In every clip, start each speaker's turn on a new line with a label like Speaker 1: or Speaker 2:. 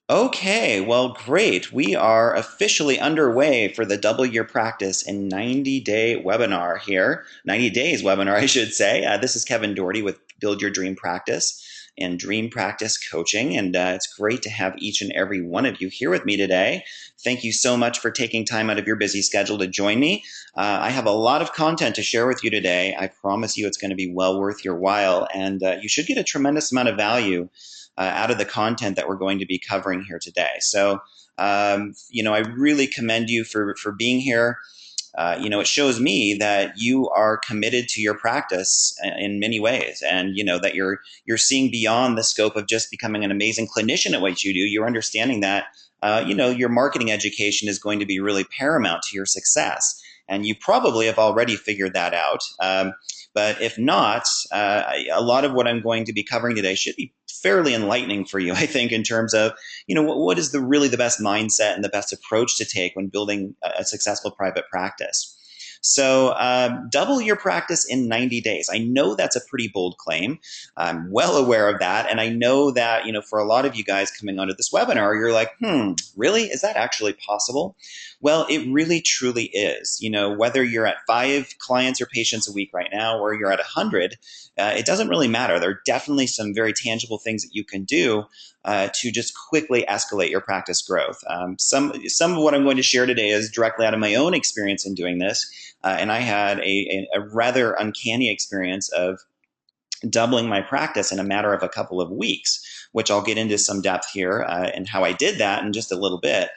Speaker 1: Okay, well, great. We are officially underway for the Double Your Practice in 90-day webinar here. 90 days webinar, I should say. This is Kevin Doherty with Build Your Dream Practice and Dream Practice Coaching. And it's great to have each and every one of you here with me today. Thank you so much for taking time out of your busy schedule to join me. I have a lot of content to share with you today. I promise you it's going to be well worth your while, and you should get a tremendous amount of value out of the content that we're going to be covering here today. So, I really commend you for being here. It shows me that you are committed to your practice in many ways, and that you're seeing beyond the scope of just becoming an amazing clinician at what you do. You're understanding that your marketing education is going to be really paramount to your success, and you probably have already figured that out. But if not, a lot of what I'm going to be covering today should be fairly enlightening for you, I think, in terms of, what is really the best mindset and the best approach to take when building a successful private practice. So double your practice in 90 days. I know that's a pretty bold claim. I'm well aware of that. And I know that, for a lot of you guys coming onto this webinar, you're like, really? Is that actually possible? Well, it really truly is. Whether you're at 5 clients or patients a week right now, or you're at 100, it doesn't really matter. There are definitely some very tangible things that you can do to just quickly escalate your practice growth. Some of what I'm going to share today is directly out of my own experience in doing this, and I had a rather uncanny experience of doubling my practice in a matter of a couple of weeks, which I'll get into some depth here and how I did that in just a little bit.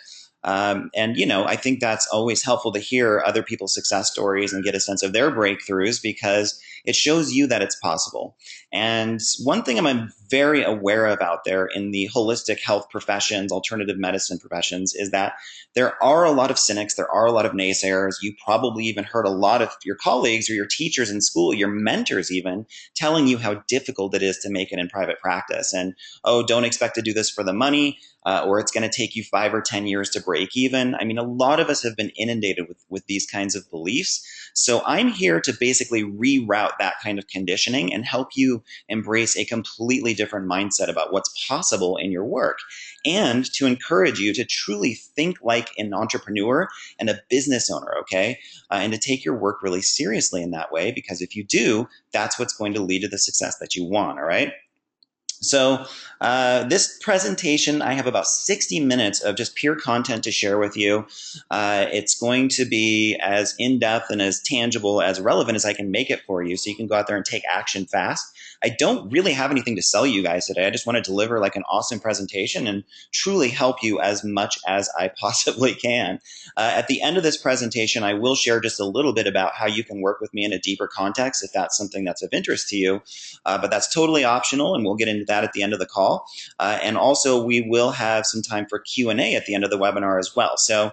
Speaker 1: I think that's always helpful to hear other people's success stories and get a sense of their breakthroughs, because it shows you that it's possible. And one thing I'm very aware of out there in the holistic health professions, alternative medicine professions, is that there are a lot of cynics, there are a lot of naysayers. You probably even heard a lot of your colleagues or your teachers in school, your mentors even, telling you how difficult it is to make it in private practice. And, oh, don't expect to do this for the money. Or it's going to take you 5 or 10 years to break even. I mean, a lot of us have been inundated with these kinds of beliefs. So I'm here to basically reroute that kind of conditioning and help you embrace a completely different mindset about what's possible in your work, and to encourage you to truly think like an entrepreneur and a business owner, okay? And to take your work really seriously in that way, because if you do, that's what's going to lead to the success that you want, all right? So this presentation, I have about 60 minutes of just pure content to share with you. It's going to be as in-depth and as tangible, as relevant as I can make it for you, so you can go out there and take action fast. I don't really have anything to sell you guys today. I just want to deliver like an awesome presentation and truly help you as much as I possibly can. At the end of this presentation, I will share just a little bit about how you can work with me in a deeper context if that's something that's of interest to you. But that's totally optional, and we'll get into that at the end of the call. And also, we will have some time for Q&A at the end of the webinar as well. So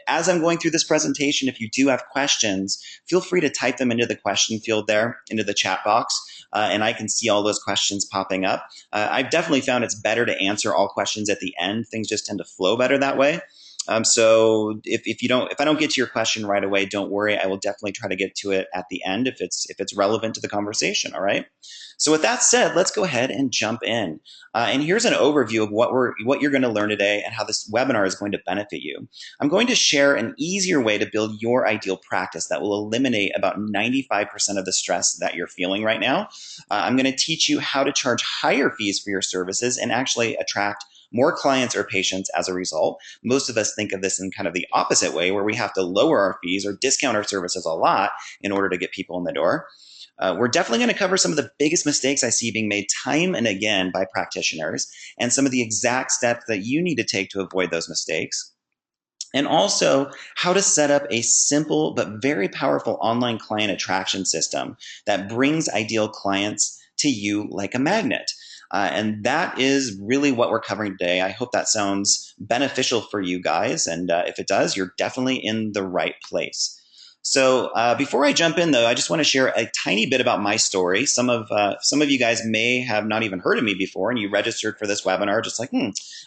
Speaker 1: as I'm going through this presentation, if you do have questions, feel free to type them into the question field there, into the chat box, and I can see all those questions popping up. I've definitely found it's better to answer all questions at the end. Things just tend to flow better that way. So if I don't get to your question right away, don't worry. I will definitely try to get to it at the end if it's relevant to the conversation. All right. So with that said, let's go ahead and jump in. And here's an overview of what you're going to learn today and how this webinar is going to benefit you. I'm going to share an easier way to build your ideal practice that will eliminate about 95% of the stress that you're feeling right now. I'm going to teach you how to charge higher fees for your services and actually attract more clients or patients as a result. Most of us think of this in kind of the opposite way, where we have to lower our fees or discount our services a lot in order to get people in the door. We're definitely going to cover some of the biggest mistakes I see being made time and again by practitioners, and some of the exact steps that you need to take to avoid those mistakes. And also how to set up a simple but very powerful online client attraction system that brings ideal clients to you like a magnet. And that is really what we're covering today. I hope that sounds beneficial for you guys. And if it does, you're definitely in the right place. So before I jump in, though, I just want to share a tiny bit about my story. Some of you guys may have not even heard of me before, and you registered for this webinar, just like,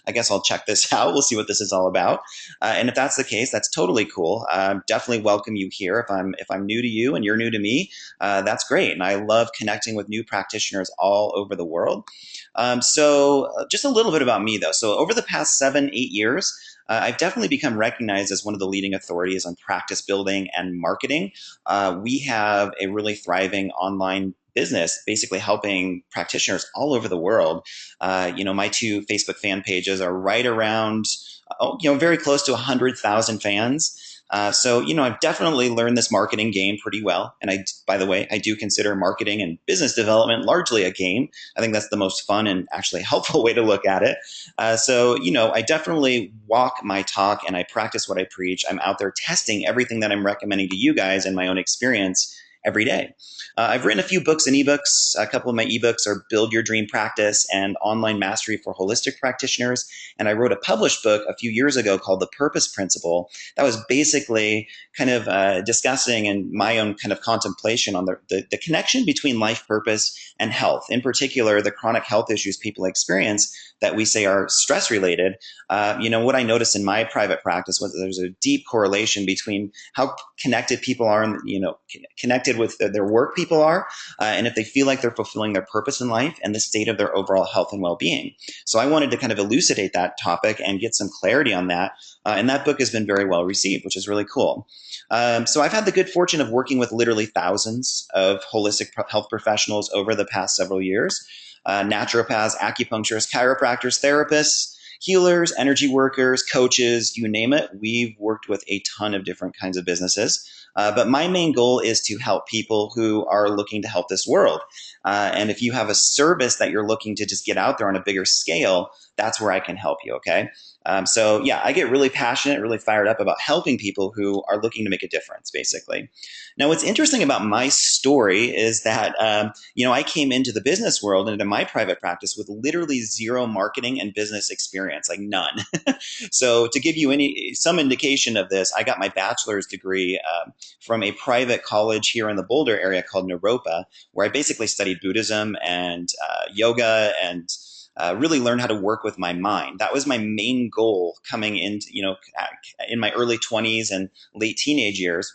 Speaker 1: I guess I'll check this out. We'll see what this is all about. And if that's the case, that's totally cool. Definitely welcome you here. If I'm new to you and you're new to me, that's great. And I love connecting with new practitioners all over the world. Just a little bit about me, though. So over the past 7, 8 years, I've definitely become recognized as one of the leading authorities on practice building and marketing. We have a really thriving online business, basically helping practitioners all over the world. My two Facebook fan pages are right around, very close to 100,000 fans. I've definitely learned this marketing game pretty well. And by the way, I do consider marketing and business development largely a game. I think that's the most fun and actually helpful way to look at it. I definitely walk my talk and I practice what I preach. I'm out there testing everything that I'm recommending to you guys in my own experience every day. I've written a few books and ebooks. A couple of my ebooks are Build Your Dream Practice and Online Mastery for Holistic Practitioners. And I wrote a published book a few years ago called The Purpose Principle that was basically kind of discussing and my own kind of contemplation on the connection between life purpose and health, in particular, the chronic health issues people experience that we say are stress related. What I noticed in my private practice was there's a deep correlation between how connected people are and, connected with their work people are, and if they feel like they're fulfilling their purpose in life and the state of their overall health and well-being. So I wanted to kind of elucidate that topic and get some clarity on that. And that book has been very well received, which is really cool. So I've had the good fortune of working with literally thousands of holistic health professionals over the past several years. Naturopaths, acupuncturists, chiropractors, therapists, healers, energy workers, coaches, you name it. We've worked with a ton of different kinds of businesses. But my main goal is to help people who are looking to help this world. And if you have a service that you're looking to just get out there on a bigger scale, that's where I can help you, okay? I get really passionate, really fired up about helping people who are looking to make a difference, basically. Now, what's interesting about my story is that, I came into the business world and into my private practice with literally zero marketing and business experience, like none. So to give you some indication of this, I got my bachelor's degree from a private college here in the Boulder area called Naropa, where I basically studied Buddhism and yoga and really learn how to work with my mind. That was my main goal coming into, in my early 20s and late teenage years.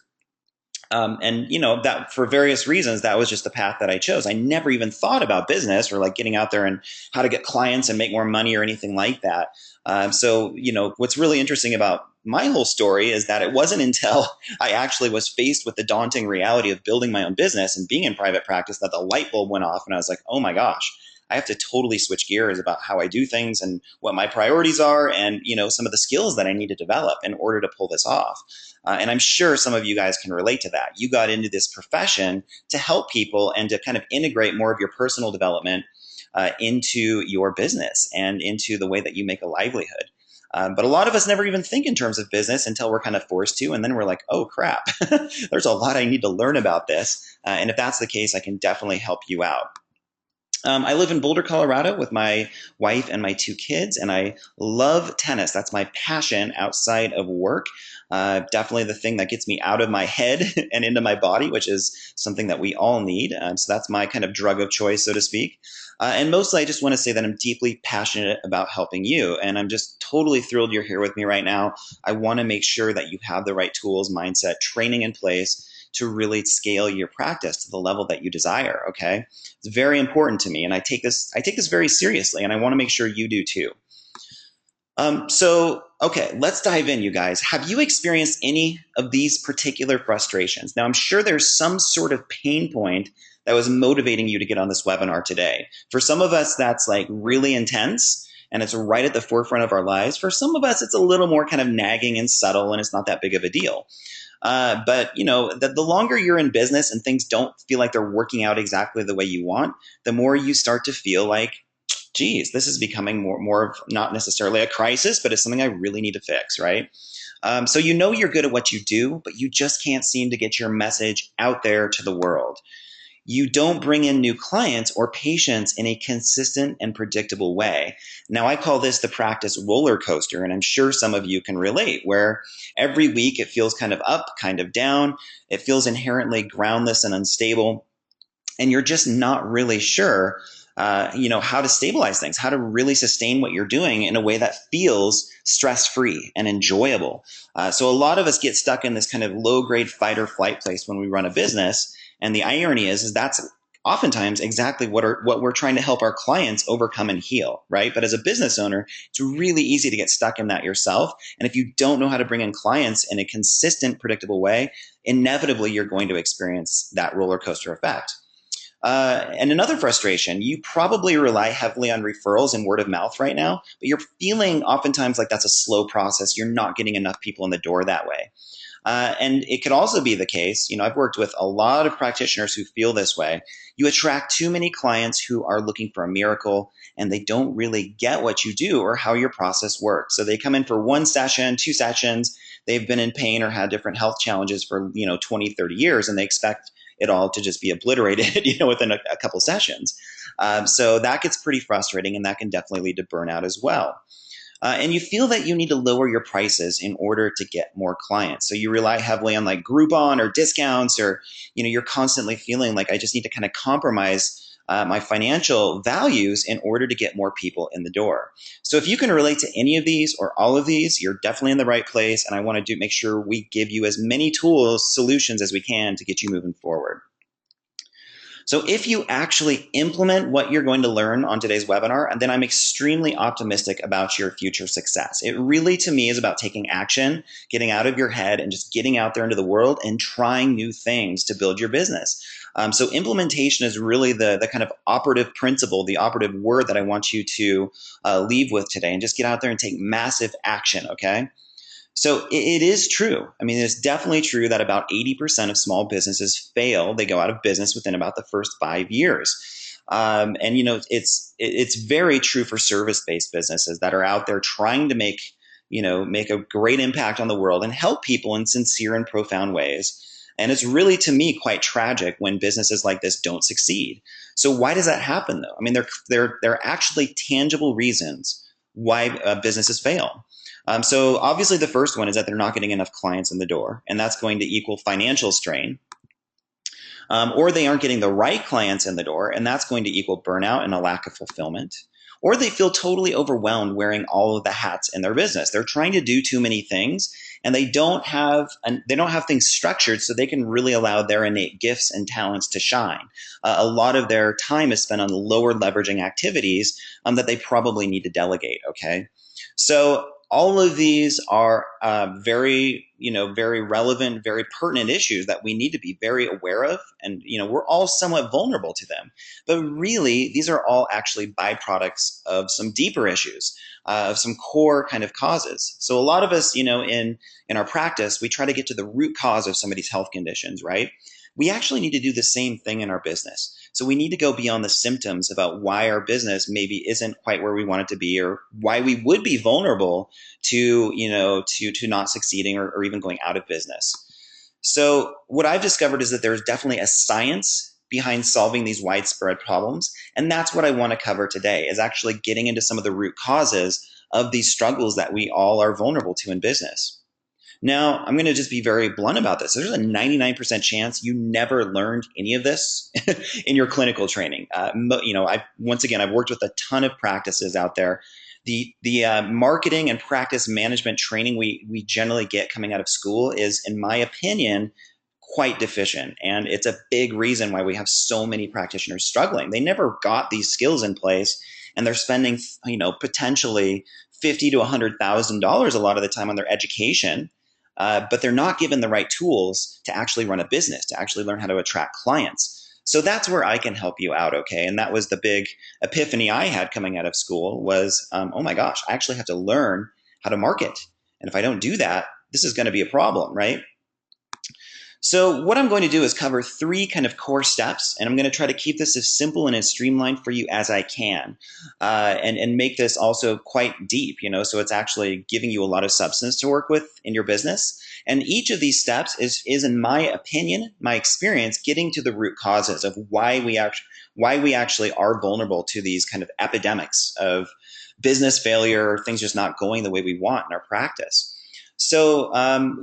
Speaker 1: That for various reasons, that was just the path that I chose. I never even thought about business or like getting out there and how to get clients and make more money or anything like that. What's really interesting about my whole story is that it wasn't until I actually was faced with the daunting reality of building my own business and being in private practice that the light bulb went off and I was like, oh my gosh, I have to totally switch gears about how I do things and what my priorities are and, some of the skills that I need to develop in order to pull this off. And I'm sure some of you guys can relate to that. You got into this profession to help people and to kind of integrate more of your personal development into your business and into the way that you make a livelihood. But a lot of us never even think in terms of business until we're kind of forced to. And then we're like, oh, crap, there's a lot I need to learn about this. And if that's the case, I can definitely help you out. I live in Boulder, Colorado with my wife and my 2 kids, and I love tennis. That's my passion outside of work. Definitely the thing that gets me out of my head and into my body, which is something that we all need. So that's my kind of drug of choice, so to speak. And mostly I just want to say that I'm deeply passionate about helping you. And I'm just totally thrilled you're here with me right now. I want to make sure that you have the right tools, mindset, training in place to really scale your practice to the level that you desire. Okay. It's very important to me. And I take this very seriously, and I want to make sure you do too. Okay, let's dive in, you guys. Have you experienced any of these particular frustrations? Now, I'm sure there's some sort of pain point that was motivating you to get on this webinar today. For some of us, that's like really intense and it's right at the forefront of our lives. For some of us, it's a little more kind of nagging and subtle and it's not that big of a deal. But the longer you're in business and things don't feel like they're working out exactly the way you want, the more you start to feel like, geez, this is becoming more of not necessarily a crisis, but it's something I really need to fix, right? So you're good at what you do, but you just can't seem to get your message out there to the world. you don't bring in new clients or patients in a consistent and predictable way. Now, I call this the practice roller coaster, and I'm sure some of you can relate, where every week it feels kind of up, kind of down. It feels inherently groundless and unstable, and you're just not really sure how to stabilize things, how to really sustain what you're doing in a way that feels stress-free and enjoyable. So a lot of us get stuck in this kind of low-grade fight or flight place when we run a business. And the irony is that's oftentimes exactly what we're trying to help our clients overcome and heal, right? But as a business owner, it's really easy to get stuck in that yourself. And if you don't know how to bring in clients in a consistent, predictable way, inevitably you're going to experience that roller coaster effect. And another frustration, you probably rely heavily on referrals and word of mouth right now, but you're feeling oftentimes like that's a slow process. You're not getting enough people in the door that way. And it could also be the case, I've worked with a lot of practitioners who feel this way. You attract too many clients who are looking for a miracle, and they don't really get what you do or how your process works. So they come in for one session, two sessions, they've been in pain or had different health challenges for, 20, 30 years, and they expect it all to just be obliterated, within a couple sessions. So that gets pretty frustrating, and that can definitely lead to burnout as well. And you feel that you need to lower your prices in order to get more clients. So you rely heavily on like Groupon or discounts, or, you're constantly feeling like I just need to kind of compromise my financial values in order to get more people in the door. So if you can relate to any of these or all of these, you're definitely in the right place. And I want to make sure we give you as many tools, solutions as we can to get you moving forward. So if you actually implement what you're going to learn on today's webinar, then I'm extremely optimistic about your future success. It really, to me, is about taking action, getting out of your head, and just getting out there into the world and trying new things to build your business. So implementation is really the kind of operative principle, the operative word that I want you to leave with today, and just get out there and take massive action, okay? So it is true. I mean, it's definitely true that about 80% of small businesses fail. They go out of business within about the first 5 years. And it's very true for service-based businesses that are out there trying to make a great impact on the world and help people in sincere and profound ways. And it's really, to me, quite tragic when businesses like this don't succeed. So why does that happen, though? I mean, there are actually tangible reasons why businesses fail. So obviously the first one is that they're not getting enough clients in the door, and that's going to equal financial strain. Or they aren't getting the right clients in the door, and that's going to equal burnout and a lack of fulfillment. Or they feel totally overwhelmed wearing all of the hats in their business. They're trying to do too many things, and they don't have things structured so they can really allow their innate gifts and talents to shine. A lot of their time is spent on lower leveraging activities that they probably need to delegate. Okay, so all of these are very relevant, very pertinent issues that we need to be very aware of. And, we're all somewhat vulnerable to them. But really, these are all actually byproducts of some deeper issues, of some core kind of causes. So a lot of us, in our practice, we try to get to the root cause of some of these health conditions, right? We actually need to do the same thing in our business. So we need to go beyond the symptoms about why our business maybe isn't quite where we want it to be, or why we would be vulnerable to not succeeding or even going out of business. So what I've discovered is that there's definitely a science behind solving these widespread problems. And that's what I want to cover today, is actually getting into some of the root causes of these struggles that we all are vulnerable to in business. Now, I'm going to just be very blunt about this. There's a 99% chance you never learned any of this in your clinical training. I've worked with a ton of practices out there. The marketing and practice management training we generally get coming out of school is, in my opinion, quite deficient. And it's a big reason why we have so many practitioners struggling. They never got these skills in place, and they're spending, potentially $50,000 to $100,000 a lot of the time on their education. But they're not given the right tools to actually run a business, to actually learn how to attract clients. So that's where I can help you out, okay? And that was the big epiphany I had coming out of school was, oh my gosh, I actually have to learn how to market. And if I don't do that, this is going to be a problem, right? So what I'm going to do is cover three kind of core steps, and I'm going to try to keep this as simple and as streamlined for you as I can, and make this also quite deep. So it's actually giving you a lot of substance to work with in your business. And each of these steps is in my opinion, my experience, getting to the root causes of why we actually are vulnerable to these kind of epidemics of business failure, things just not going the way we want in our practice. So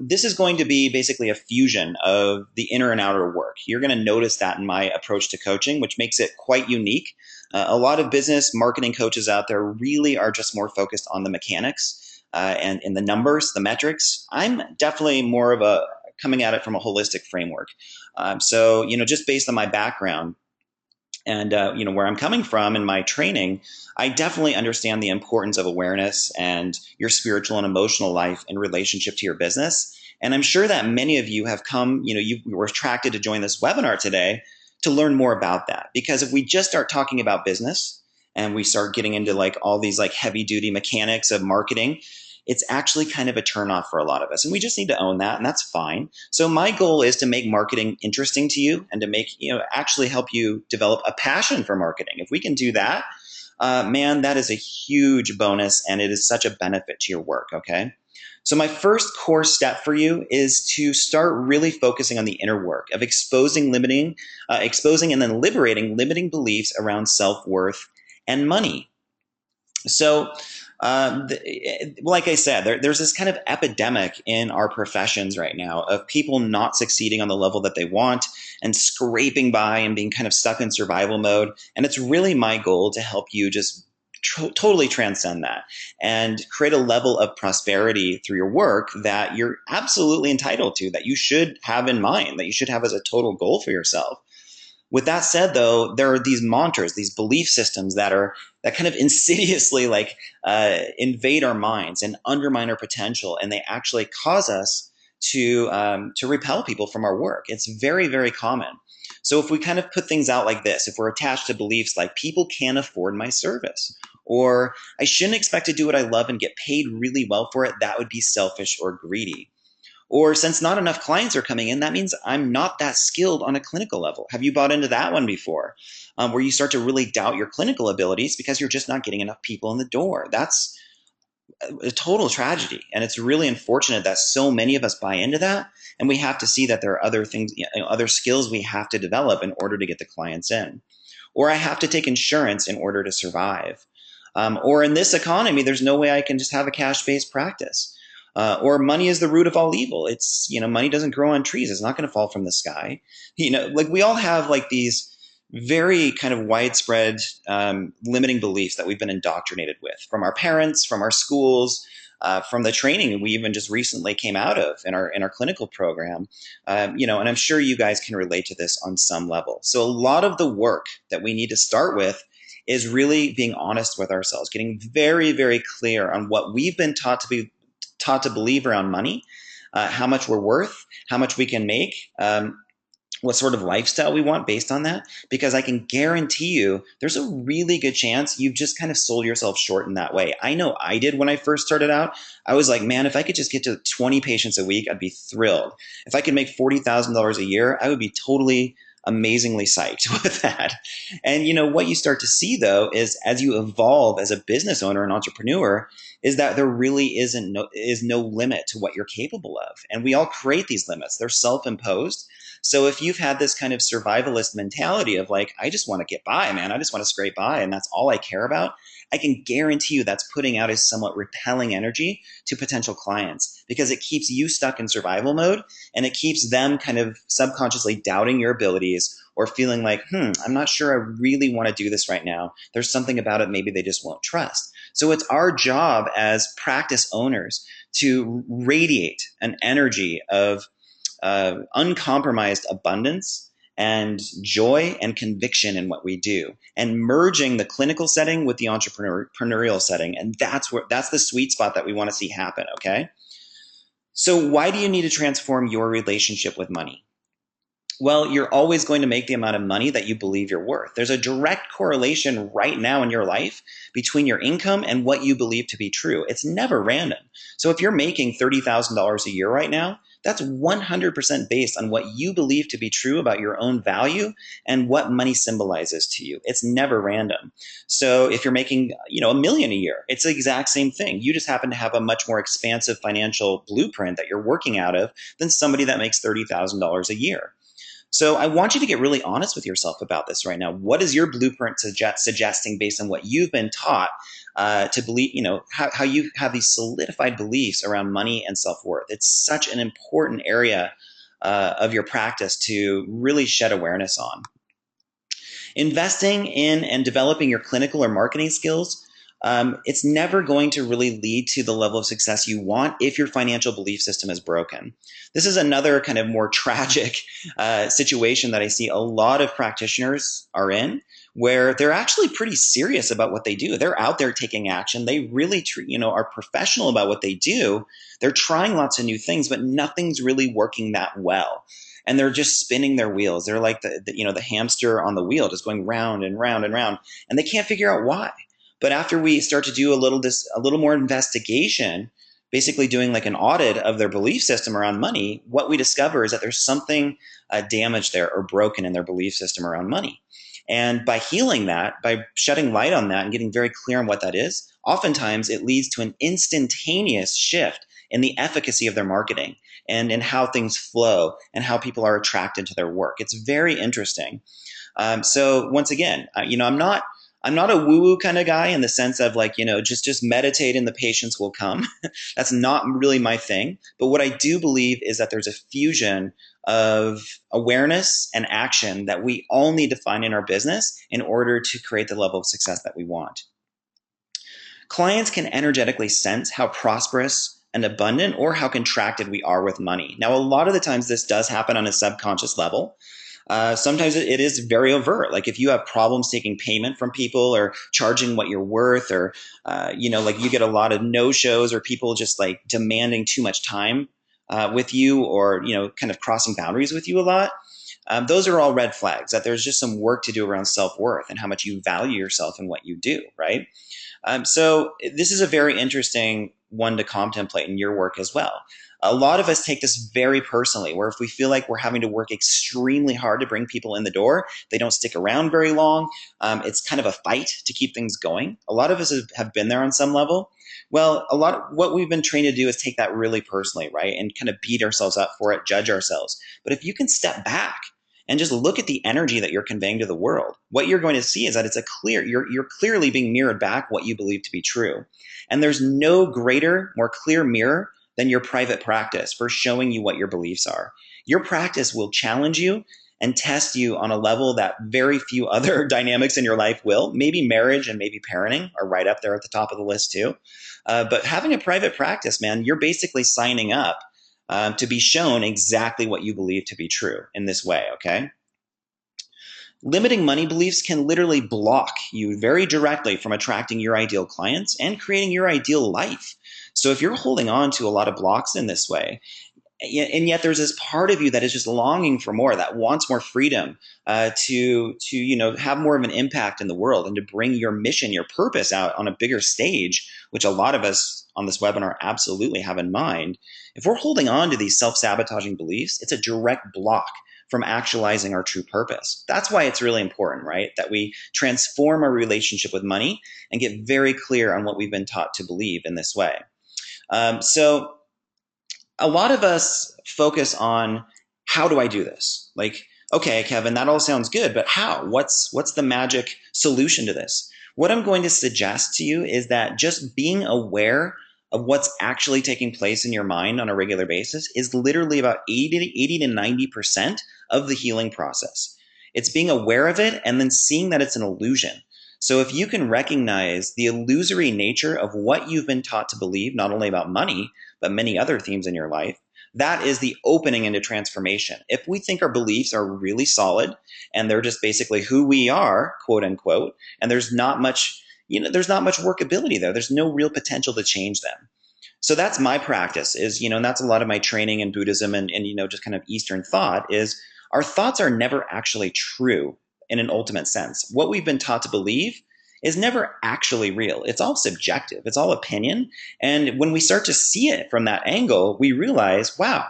Speaker 1: this is going to be basically a fusion of the inner and outer work. You're going to notice that in my approach to coaching, which makes it quite unique. A lot of business marketing coaches out there really are just more focused on the mechanics and the numbers, the metrics. I'm definitely more of a coming at it from a holistic framework. So just based on my background, and where I'm coming from in my training, I definitely understand the importance of awareness and your spiritual and emotional life in relationship to your business. And I'm sure that many of you have come, you were attracted to join this webinar today to learn more about that. Because if we just start talking about business and we start getting into like all these like heavy duty mechanics of marketing, it's actually kind of a turnoff for a lot of us. And we just need to own that, and that's fine. So my goal is to make marketing interesting to you and to make, actually help you develop a passion for marketing. If we can do that, man, that is a huge bonus, and it is such a benefit to your work, okay? So my first core step for you is to start really focusing on the inner work of exposing and then liberating limiting beliefs around self-worth and money. So, like I said, there's this kind of epidemic in our professions right now of people not succeeding on the level that they want and scraping by and being kind of stuck in survival mode. And it's really my goal to help you just totally transcend that and create a level of prosperity through your work that you're absolutely entitled to, that you should have in mind, that you should have as a total goal for yourself. With that said, though, there are these mantras, these belief systems that kind of insidiously invade our minds and undermine our potential, and they actually cause us to repel people from our work. It's very, very common. So if we kind of put things out like this, if we're attached to beliefs like people can't afford my service, or I shouldn't expect to do what I love and get paid really well for it, that would be selfish or greedy. Or since not enough clients are coming in, that means I'm not that skilled on a clinical level. Have you bought into that one before? Where you start to really doubt your clinical abilities because you're just not getting enough people in the door. That's a total tragedy. And it's really unfortunate that so many of us buy into that. And we have to see that there are other things, other skills we have to develop in order to get the clients in. Or I have to take insurance in order to survive. Or in this economy, there's no way I can just have a cash-based practice. Or money is the root of all evil. It's, money doesn't grow on trees. It's not going to fall from the sky. Like we all have like these very kind of widespread limiting beliefs that we've been indoctrinated with from our parents, from our schools, from the training we even just recently came out of in our clinical program. And I'm sure you guys can relate to this on some level. So a lot of the work that we need to start with is really being honest with ourselves, getting very, very clear on what we've been taught to believe around money, how much we're worth, how much we can make, what sort of lifestyle we want based on that. Because I can guarantee you there's a really good chance you've just kind of sold yourself short in that way. I know I did when I first started out. I was like, man, if I could just get to 20 patients a week, I'd be thrilled. If I could make $40,000 a year, I would be totally amazingly psyched with that. And what you start to see though is as you evolve as a business owner and entrepreneur is that there really is no limit to what you're capable of. And we all create these limits. They're self-imposed. So if you've had this kind of survivalist mentality of like, I just want to get by, man, I just want to scrape by and that's all I care about, I can guarantee you that's putting out a somewhat repelling energy to potential clients because it keeps you stuck in survival mode and it keeps them kind of subconsciously doubting your abilities or feeling like, I'm not sure I really want to do this right now. There's something about it maybe they just won't trust. So it's our job as practice owners to radiate an energy of uncompromised abundance and joy and conviction in what we do, and merging the clinical setting with the entrepreneurial setting. And that's the sweet spot that we want to see happen. Okay. So why do you need to transform your relationship with money? Well, you're always going to make the amount of money that you believe you're worth. There's a direct correlation right now in your life between your income and what you believe to be true. It's never random. So if you're making $30,000 a year right now, that's 100% based on what you believe to be true about your own value and what money symbolizes to you. It's never random. So if you're making, $1 million a year, it's the exact same thing. You just happen to have a much more expansive financial blueprint that you're working out of than somebody that makes $30,000 a year. So I want you to get really honest with yourself about this right now. What is your blueprint suggesting based on what you've been taught to believe, how you have these solidified beliefs around money and self-worth? It's such an important area of your practice to really shed awareness on. Investing in and developing your clinical or marketing skills, it's never going to really lead to the level of success you want if your financial belief system is broken. This is another kind of more tragic situation that I see a lot of practitioners are in, where they're actually pretty serious about what they do. They're out there taking action. They really, are professional about what they do. They're trying lots of new things, but nothing's really working that well. And they're just spinning their wheels. They're like the hamster on the wheel, just going round and round and round, and they can't figure out why. But after we start to do a little more investigation, basically doing like an audit of their belief system around money, what we discover is that there's something damaged there or broken in their belief system around money. And by healing that, by shedding light on that and getting very clear on what that is, oftentimes it leads to an instantaneous shift in the efficacy of their marketing and in how things flow and how people are attracted to their work. It's very interesting. So once again, I'm not a woo-woo kind of guy in the sense of just meditate and the patients will come. That's not really my thing. But what I do believe is that there's a fusion of awareness and action that we all need to find in our business in order to create the level of success that we want. Clients can energetically sense how prosperous and abundant or how contracted we are with money. Now, a lot of the times this does happen on a subconscious level. Sometimes it is very overt. Like if you have problems taking payment from people or charging what you're worth, or, you get a lot of no-shows or people just like demanding too much time with you, or, kind of crossing boundaries with you a lot. Those are all red flags that there's just some work to do around self-worth and how much you value yourself and what you do, right? So this is a very interesting one to contemplate in your work as well. A lot of us take this very personally, where if we feel like we're having to work extremely hard to bring people in the door, they don't stick around very long. It's kind of a fight to keep things going. A lot of us have been there on some level. Well, what we've been trained to do is take that really personally, right? And kind of beat ourselves up for it, judge ourselves. But if you can step back and just look at the energy that you're conveying to the world, what you're going to see is that you're clearly being mirrored back what you believe to be true. And there's no greater, more clear mirror than your private practice for showing you what your beliefs are. Your practice will challenge you and test you on a level that very few other dynamics in your life will. Maybe marriage and maybe parenting are right up there at the top of the list too. But having a private practice, man, you're basically signing up to be shown exactly what you believe to be true in this way, okay? Limiting money beliefs can literally block you very directly from attracting your ideal clients and creating your ideal life. So if you're holding on to a lot of blocks in this way, and yet there's this part of you that is just longing for more, that wants more freedom, to have more of an impact in the world and to bring your mission, your purpose out on a bigger stage, which a lot of us on this webinar absolutely have in mind. If we're holding on to these self-sabotaging beliefs, it's a direct block from actualizing our true purpose. That's why it's really important, right? That we transform our relationship with money and get very clear on what we've been taught to believe in this way. So a lot of us focus on, how do I do this? Like, okay, Kevin, that all sounds good, but how? What's the magic solution to this? What I'm going to suggest to you is that just being aware of what's actually taking place in your mind on a regular basis is literally about 80 to 90% of the healing process. It's being aware of it and then seeing that it's an illusion. So if you can recognize the illusory nature of what you've been taught to believe, not only about money, but many other themes in your life, that is the opening into transformation. If we think our beliefs are really solid and they're just basically who we are, quote unquote, and there's not much workability there. There's no real potential to change them. So that's my practice is, and that's a lot of my training in Buddhism and just kind of Eastern thought is our thoughts are never actually true in an ultimate sense. What we've been taught to believe is never actually real. It's all subjective. It's all opinion. And when we start to see it from that angle, we realize, wow,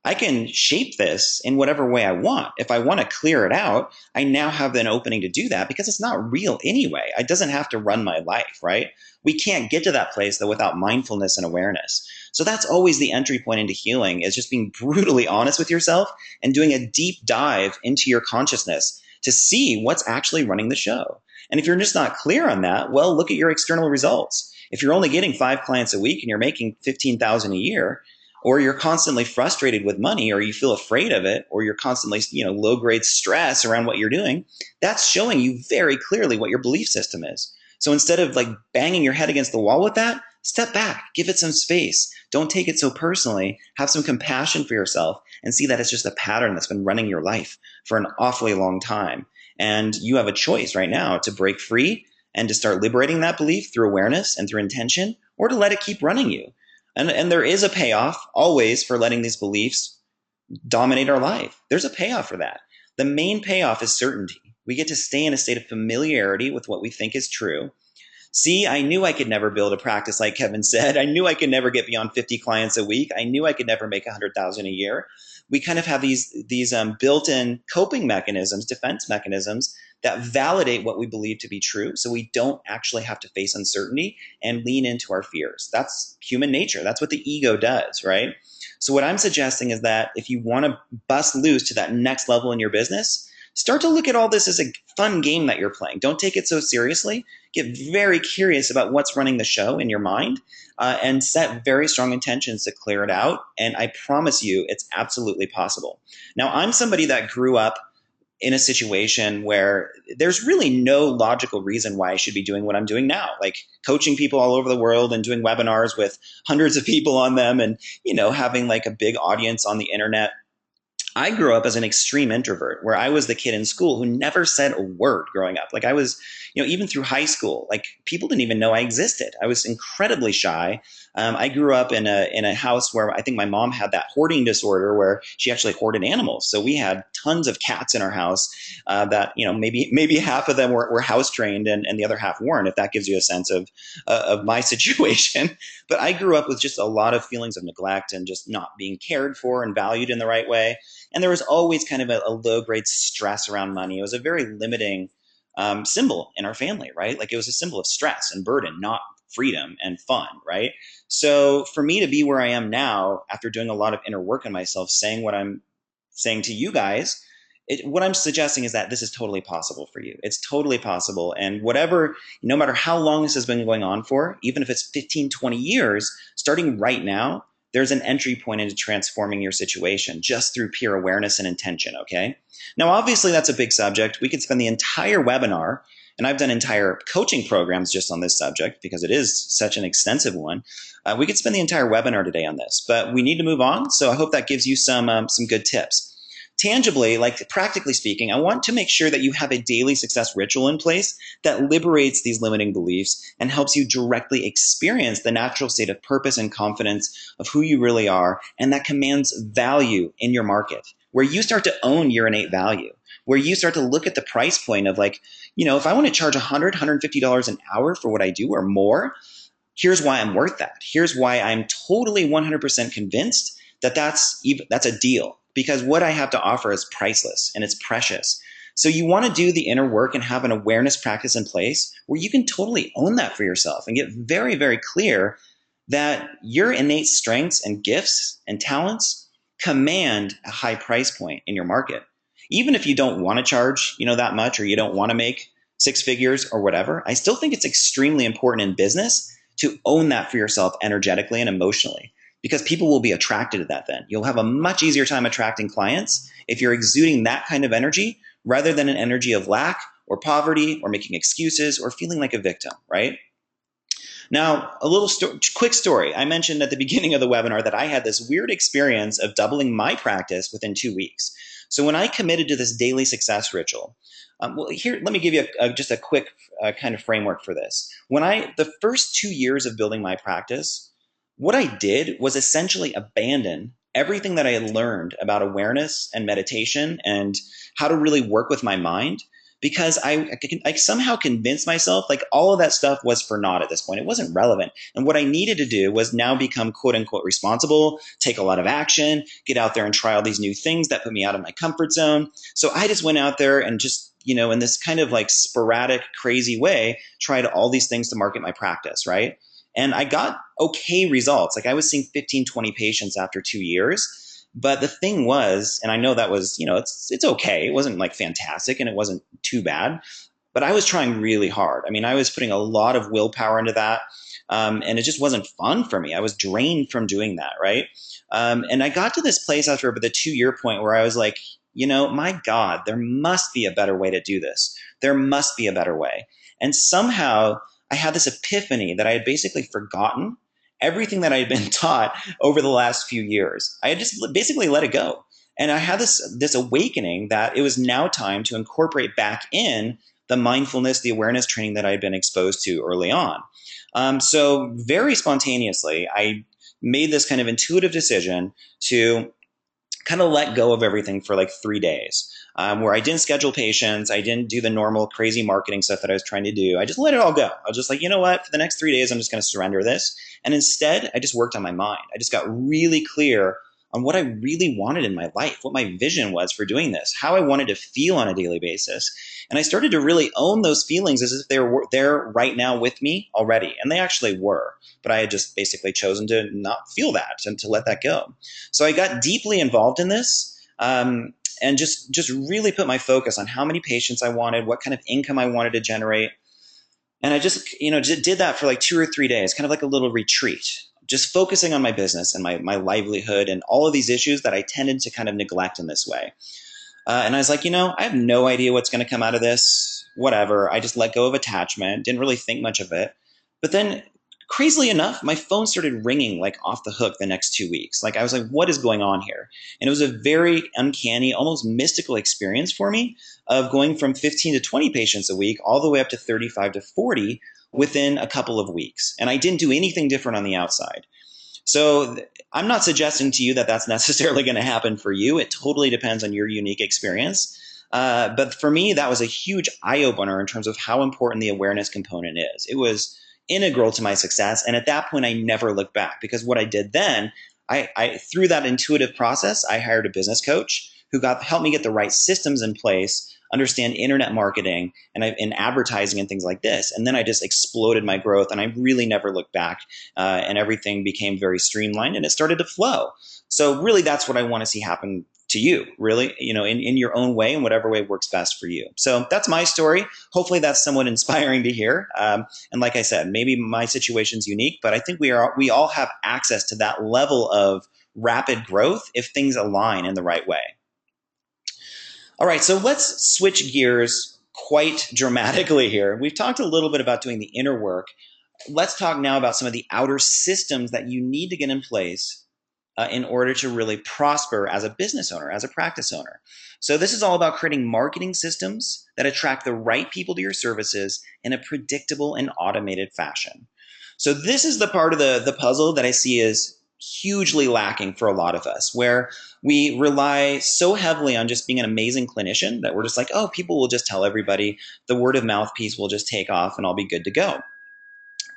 Speaker 1: I can shape this in whatever way I want. If I want to clear it out, I now have an opening to do that because it's not real anyway. It doesn't have to run my life, right? We can't get to that place though without mindfulness and awareness. So that's always the entry point into healing, is just being brutally honest with yourself and doing a deep dive into your consciousness to see what's actually running the show. And if you're just not clear on that, well, look at your external results. If you're only getting 5 clients a week and you're making 15,000 a year, or you're constantly frustrated with money, or you feel afraid of it, or you're constantly, low grade stress around what you're doing, that's showing you very clearly what your belief system is. So instead of like banging your head against the wall with that, step back, give it some space. Don't take it so personally. Have some compassion for yourself and see that it's just a pattern that's been running your life for an awfully long time. And you have a choice right now to break free and to start liberating that belief through awareness and through intention, or to let it keep running you. And there is a payoff always for letting these beliefs dominate our life. There's a payoff for that. The main payoff is certainty. We get to stay in a state of familiarity with what we think is true. See, I knew I could never build a practice like Kevin said. I knew I could never get beyond 50 clients a week. I knew I could never make 100,000 a year. We kind of have these built-in coping mechanisms, defense mechanisms that validate what we believe to be true, so we don't actually have to face uncertainty and lean into our fears. That's human nature. That's what the ego does, right? So what I'm suggesting is that if you want to bust loose to that next level in your business, start to look at all this as a fun game that you're playing. Don't take it so seriously. Get very curious about what's running the show in your mind, and set very strong intentions to clear it out. And I promise you, it's absolutely possible. Now, I'm somebody that grew up in a situation where there's really no logical reason why I should be doing what I'm doing now, like coaching people all over the world and doing webinars with hundreds of people on them, and having like a big audience on the internet. I grew up as an extreme introvert, where I was the kid in school who never said a word growing up. Like I was, even through high school, like people didn't even know I existed. I was incredibly shy. I grew up in a house where I think my mom had that hoarding disorder, where she actually hoarded animals. So we had tons of cats in our house, that maybe half of them were house trained, and the other half weren't. If that gives you a sense of my situation. But I grew up with just a lot of feelings of neglect and just not being cared for and valued in the right way. And there was always kind of a low grade stress around money. It was a very limiting symbol in our family, right? Like it was a symbol of stress and burden, not freedom and fun, right? So for me to be where I am now, after doing a lot of inner work on myself, saying what I'm saying to you guys, what I'm suggesting is that this is totally possible for you. It's totally possible. And no matter how long this has been going on for, even if it's 15, 20 years, starting right now, there's an entry point into transforming your situation just through pure awareness and intention, okay? Now, obviously, that's a big subject. We could spend the entire webinar, and I've done entire coaching programs just on this subject because it is such an extensive one. We could spend the entire webinar today on this, but we need to move on. So I hope that gives you some good tips. Tangibly, like practically speaking, I want to make sure that you have a daily success ritual in place that liberates these limiting beliefs and helps you directly experience the natural state of purpose and confidence of who you really are, and that commands value in your market, where you start to own your innate value, where you start to look at the price point of like, if I want to charge $100, $150 an hour for what I do or more, here's why I'm worth that. Here's why I'm totally 100% convinced that that's a deal. Because what I have to offer is priceless and it's precious. So you want to do the inner work and have an awareness practice in place where you can totally own that for yourself and get very, very clear that your innate strengths and gifts and talents command a high price point in your market. Even if you don't want to charge, that much, or you don't want to make 6 figures or whatever, I still think it's extremely important in business to own that for yourself energetically and emotionally. Because people will be attracted to that then. You'll have a much easier time attracting clients if you're exuding that kind of energy rather than an energy of lack or poverty or making excuses or feeling like a victim, right? Now, a little quick story. I mentioned at the beginning of the webinar that I had this weird experience of doubling my practice within 2 weeks. So when I committed to this daily success ritual, here, let me give you just a quick kind of framework for this. The first 2 years of building my practice, what I did was essentially abandon everything that I had learned about awareness and meditation and how to really work with my mind, because I somehow convinced myself like all of that stuff was for naught at this point. It wasn't relevant. And what I needed to do was now become quote unquote responsible, take a lot of action, get out there and try all these new things that put me out of my comfort zone. So I just went out there and just, in this kind of like sporadic, crazy way, tried all these things to market my practice, right? And I got okay results. Like I was seeing 15, 20 patients after 2 years. But the thing was, and I know that was, it's okay. It wasn't like fantastic and it wasn't too bad, but I was trying really hard. I mean, I was putting a lot of willpower into that. And it just wasn't fun for me. I was drained from doing that, right? And I got to this place after the 2 year point where I was like, my God, there must be a better way to do this. There must be a better way. And somehow I had this epiphany that I had basically forgotten everything that I had been taught over the last few years. I had just basically let it go. And I had this awakening that it was now time to incorporate back in the mindfulness, the awareness training that I had been exposed to early on. So very spontaneously, I made this kind of intuitive decision to kind of let go of everything for like 3 days, where I didn't schedule patients. I didn't do the normal crazy marketing stuff that I was trying to do. I just let it all go. I was just like, you know what? For the next 3 days, I'm just going to surrender this. And instead, I just worked on my mind. I just got really clear on what I really wanted in my life, what my vision was for doing this, how I wanted to feel on a daily basis. And I started to really own those feelings as if they were there right now with me already. And they actually were. But I had just basically chosen to not feel that and to let that go. So I got deeply involved in this, and just really put my focus on how many patients I wanted, what kind of income I wanted to generate. And I just did that for like 2 or 3 days, kind of like a little retreat, just focusing on my business and my livelihood and all of these issues that I tended to kind of neglect in this way. And I was like, I have no idea what's going to come out of this, whatever. I just let go of attachment, didn't really think much of it. But then crazily enough, my phone started ringing like off the hook the next 2 weeks. Like I was like, what is going on here? And it was a very uncanny, almost mystical experience for me of going from 15 to 20 patients a week all the way up to 35 to 40 within a couple of weeks. And I didn't do anything different on the outside. So I'm not suggesting to you that that's necessarily going to happen for you. It totally depends on your unique experience. But for me, that was a huge eye-opener in terms of how important the awareness component is. It was integral to my success. And at that point, I never looked back, because what I did then, I through that intuitive process, I hired a business coach who helped me get the right systems in place, understand internet marketing and advertising and things like this. And then I just exploded my growth, and I really never looked back, and everything became very streamlined and it started to flow. So really, that's what I want to see happen to you, really, in your own way, in whatever way works best for you. So that's my story. Hopefully that's somewhat inspiring to hear. And like I said, maybe my situation's unique, but I think we all have access to that level of rapid growth if things align in the right way. All right, so let's switch gears quite dramatically here. We've talked a little bit about doing the inner work. Let's talk now about some of the outer systems that you need to get in place in order to really prosper as a business owner, as a practice owner. So this is all about creating marketing systems that attract the right people to your services in a predictable and automated fashion. So this is the part of the puzzle that I see as hugely lacking for a lot of us, where we rely so heavily on just being an amazing clinician that we're just like, oh, people will just tell everybody, the word of mouth piece will just take off and I'll be good to go.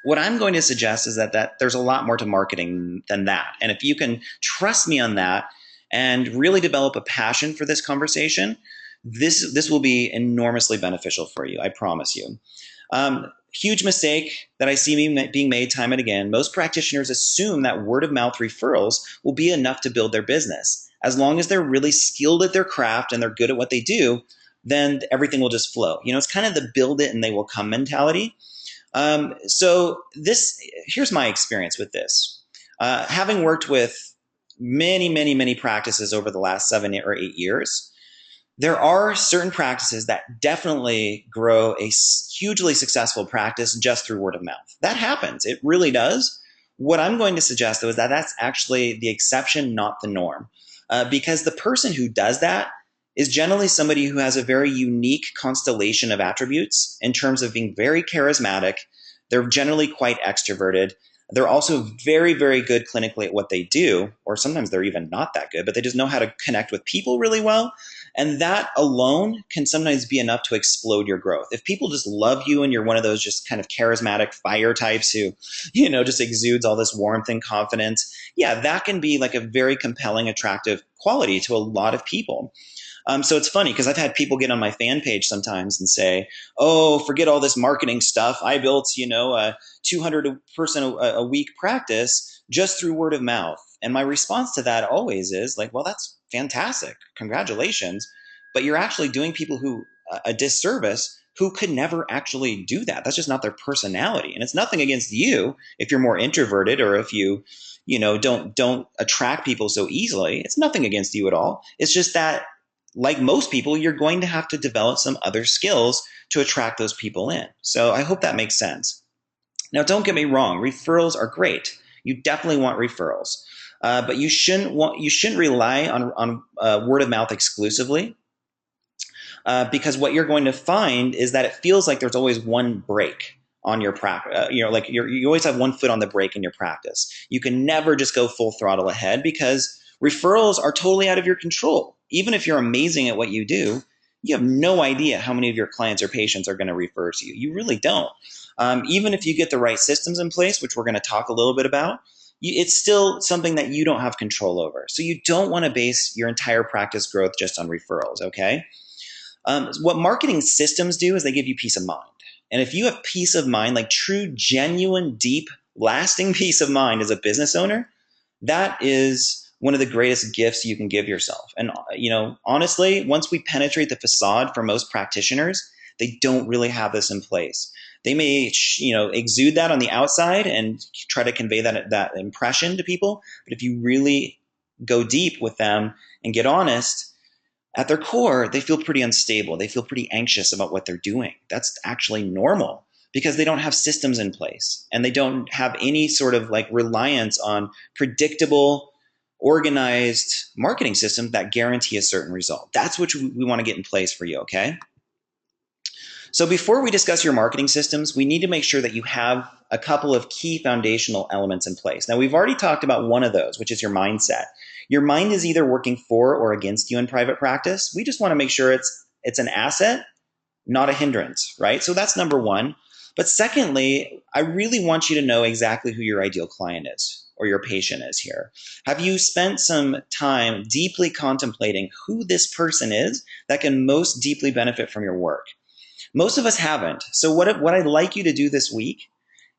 Speaker 1: What I'm going to suggest is that there's a lot more to marketing than that. And if you can trust me on that and really develop a passion for this conversation, this will be enormously beneficial for you. I promise you. Huge mistake that I see being made time and again. Most practitioners assume that word of mouth referrals will be enough to build their business. As long as they're really skilled at their craft and they're good at what they do, then everything will just flow. It's kind of the build it and they will come mentality. So here's my experience with this. Having worked with many, many, many practices over the last 7 or 8 years, there are certain practices that definitely grow a hugely successful practice just through word of mouth. That happens. It really does. What I'm going to suggest, though, is that that's actually the exception, not the norm. Because the person who does that is generally somebody who has a very unique constellation of attributes in terms of being very charismatic. They're generally quite extroverted. They're also very, very good clinically at what they do, or sometimes they're even not that good, but they just know how to connect with people really well. And that alone can sometimes be enough to explode your growth. If people just love you and you're one of those just kind of charismatic fire types who, just exudes all this warmth and confidence, yeah, that can be like a very compelling, attractive quality to a lot of people. So it's funny because I've had people get on my fan page sometimes and say, "Oh, forget all this marketing stuff. I built, a 200 person a week practice just through word of mouth." And my response to that always is like, "Well, that's fantastic. Congratulations, but you're actually doing people who a disservice who could never actually do that. That's just not their personality. And it's nothing against you if you're more introverted or if you don't attract people so easily. It's nothing against you at all. It's just that like most people, you're going to have to develop some other skills to attract those people in. So I hope that makes sense. Now, don't get me wrong, referrals are great. You definitely want referrals, but you shouldn't rely on word of mouth exclusively, because what you're going to find is that it feels like there's always one break on your practice. You always have one foot on the brake in your practice. You can never just go full throttle ahead because referrals are totally out of your control. Even if you're amazing at what you do, you have no idea how many of your clients or patients are going to refer to you. You really don't. Even if you get the right systems in place, which we're going to talk a little bit about, it's still something that you don't have control over. So you don't want to base your entire practice growth just on referrals, okay? What marketing systems do is they give you peace of mind. And if you have peace of mind, like true, genuine, deep, lasting peace of mind as a business owner, that is one of the greatest gifts you can give yourself. And, honestly, once we penetrate the facade for most practitioners, they don't really have this in place. They may, exude that on the outside and try to convey that impression to people. But if you really go deep with them and get honest, at their core, they feel pretty unstable. They feel pretty anxious about what they're doing. That's actually normal because they don't have systems in place and they don't have any sort of like reliance on predictable, organized marketing systems that guarantee a certain result. That's what we want to get in place for you, okay? So before we discuss your marketing systems, we need to make sure that you have a couple of key foundational elements in place. Now, we've already talked about one of those, which is your mindset. Your mind is either working for or against you in private practice. We just want to make sure it's an asset, not a hindrance, right? So that's number one. But secondly, I really want you to know exactly who your ideal client is or your patient is here. Have you spent some time deeply contemplating who this person is that can most deeply benefit from your work? Most of us haven't. So what I'd like you to do this week,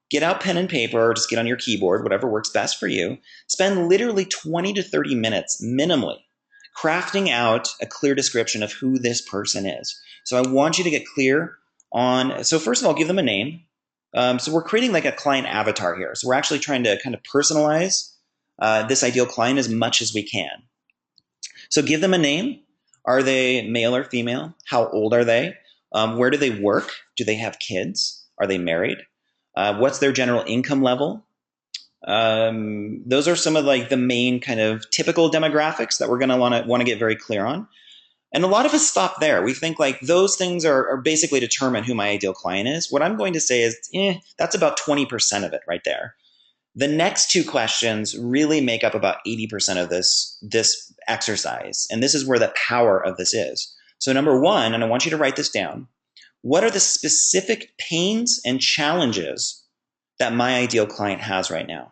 Speaker 1: get out pen and paper or just get on your keyboard, whatever works best for you. Spend literally 20 to 30 minutes minimally crafting out a clear description of who this person is. So I want you to get clear on, so first of all, give them a name. So we're creating like a client avatar here. So we're actually trying to kind of personalize this ideal client as much as we can. So give them a name. Are they male or female? How old are they? Where do they work? Do they have kids? Are they married? What's their general income level? Those are some of like the main kind of typical demographics that we're going to want to get very clear on. And a lot of us stop there. We think like those things are basically determine who my ideal client is. What I'm going to say is, that's about 20% of it right there. The next two questions really make up about 80% of this exercise. And this is where the power of this is. So number one, and I want you to write this down, what are the specific pains and challenges that my ideal client has right now?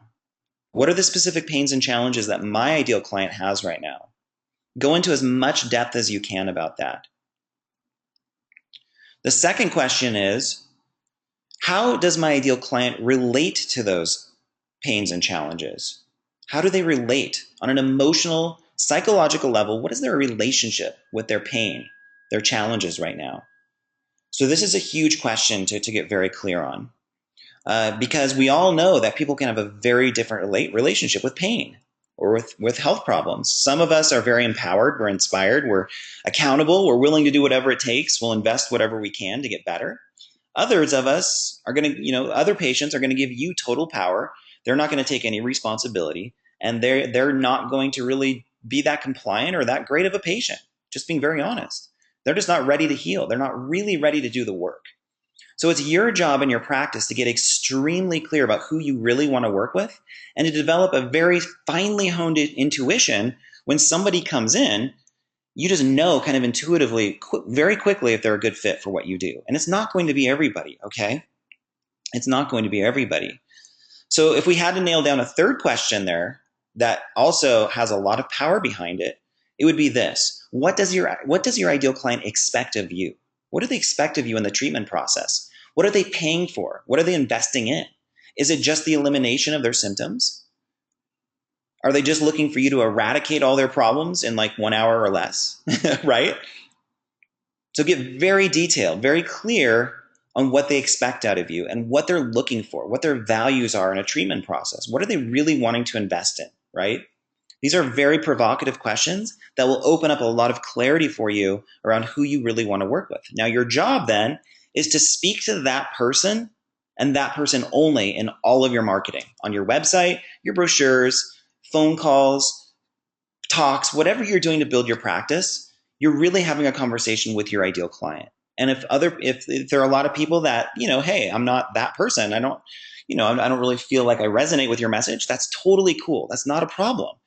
Speaker 1: What are the specific pains and challenges that my ideal client has right now? Go into as much depth as you can about that. The second question is, how does my ideal client relate to those pains and challenges? How do they relate on an emotional, psychological level? What is their relationship with their pain, their challenges right now? So this is a huge question to get very clear on, because we all know that people can have a very different relationship with pain or with health problems. Some of us are very empowered, we're inspired, we're accountable, we're willing to do whatever it takes, we'll invest whatever we can to get better. Others of us are going to, other patients are going to give you total power. They're not going to take any responsibility, and they're not going to really be that compliant or that great of a patient, just being very honest. They're just not ready to heal. They're not really ready to do the work. So it's your job in your practice to get extremely clear about who you really want to work with and to develop a very finely honed intuition when somebody comes in you just know kind of intuitively, very quickly, if they're a good fit for what you do. And it's not going to be everybody, okay? It's not going to be everybody. So if we had to nail down a third question there that also has a lot of power behind it, it would be this. What does your ideal client expect of you? What do they expect of you in the treatment process? What are they paying for? What are they investing in? Is it just the elimination of their symptoms? Are they just looking for you to eradicate all their problems in like 1 hour or less? Right? So get very detailed, very clear on what they expect out of you and what they're looking for, what their values are in a treatment process. What are they really wanting to invest in, right? These are very provocative questions that will open up a lot of clarity for you around who you really want to work with. Now, your job then is to speak to that person and that person only in all of your marketing, on your website, your brochures, phone calls, talks, whatever you're doing to build your practice. You're really having a conversation with your ideal client. And if there are a lot of people that, hey, I'm not that person, I don't really feel like I resonate with your message, that's totally cool. That's not a problem.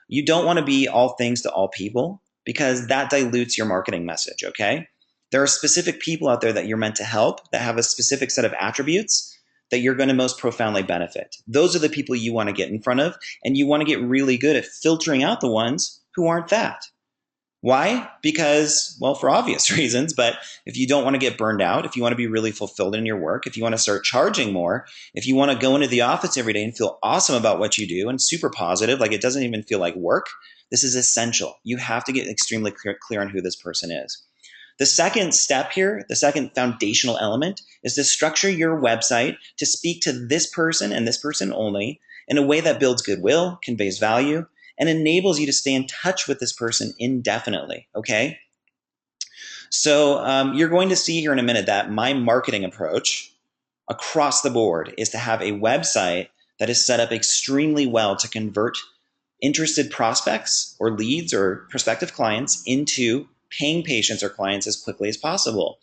Speaker 1: You don't want to be all things to all people because that dilutes your marketing message, okay? There are specific people out there that you're meant to help that have a specific set of attributes that you're going to most profoundly benefit. Those are the people you want to get in front of, and you want to get really good at filtering out the ones who aren't that. Why? Because, well, for obvious reasons, but if you don't want to get burned out, if you want to be really fulfilled in your work, if you want to start charging more, if you want to go into the office every day and feel awesome about what you do and super positive, like it doesn't even feel like work, this is essential. You have to get extremely clear on who this person is. The second step here, the second foundational element, is to structure your website to speak to this person and this person only in a way that builds goodwill, conveys value, and enables you to stay in touch with this person indefinitely, okay? So you're going to see here in a minute that my marketing approach across the board is to have a website that is set up extremely well to convert interested prospects or leads or prospective clients into paying patients or clients as quickly as possible.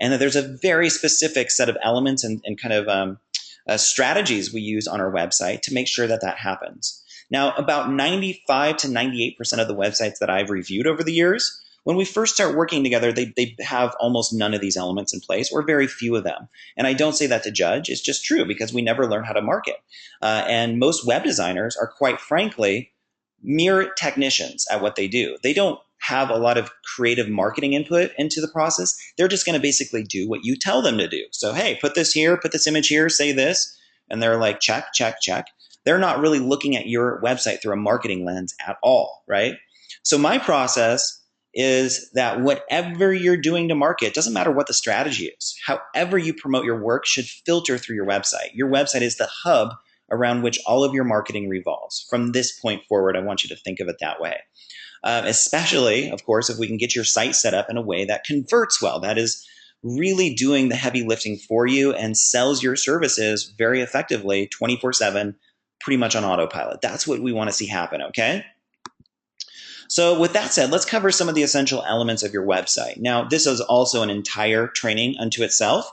Speaker 1: And that there's a very specific set of elements and kind of strategies we use on our website to make sure that that happens. Now, about 95 to 98% of the websites that I've reviewed over the years, when we first start working together, they have almost none of these elements in place or very few of them. And I don't say that to judge. It's just true because we never learn how to market. And most web designers are, quite frankly, mere technicians at what they do. They don't have a lot of creative marketing input into the process. They're just going to basically do what you tell them to do. So, hey, put this here, put this image here, say this. And they're like, check, check, check. They're not really looking at your website through a marketing lens at all, right? So my process is that whatever you're doing to market, doesn't matter what the strategy is, however you promote your work should filter through your website. Your website is the hub around which all of your marketing revolves. From this point forward, I want you to think of it that way. Especially, of course, if we can get your site set up in a way that converts well, that is really doing the heavy lifting for you and sells your services very effectively 24/7, pretty much on autopilot. That's what we want to see happen, okay? So with that said, let's cover some of the essential elements of your website. Now, this is also an entire training unto itself,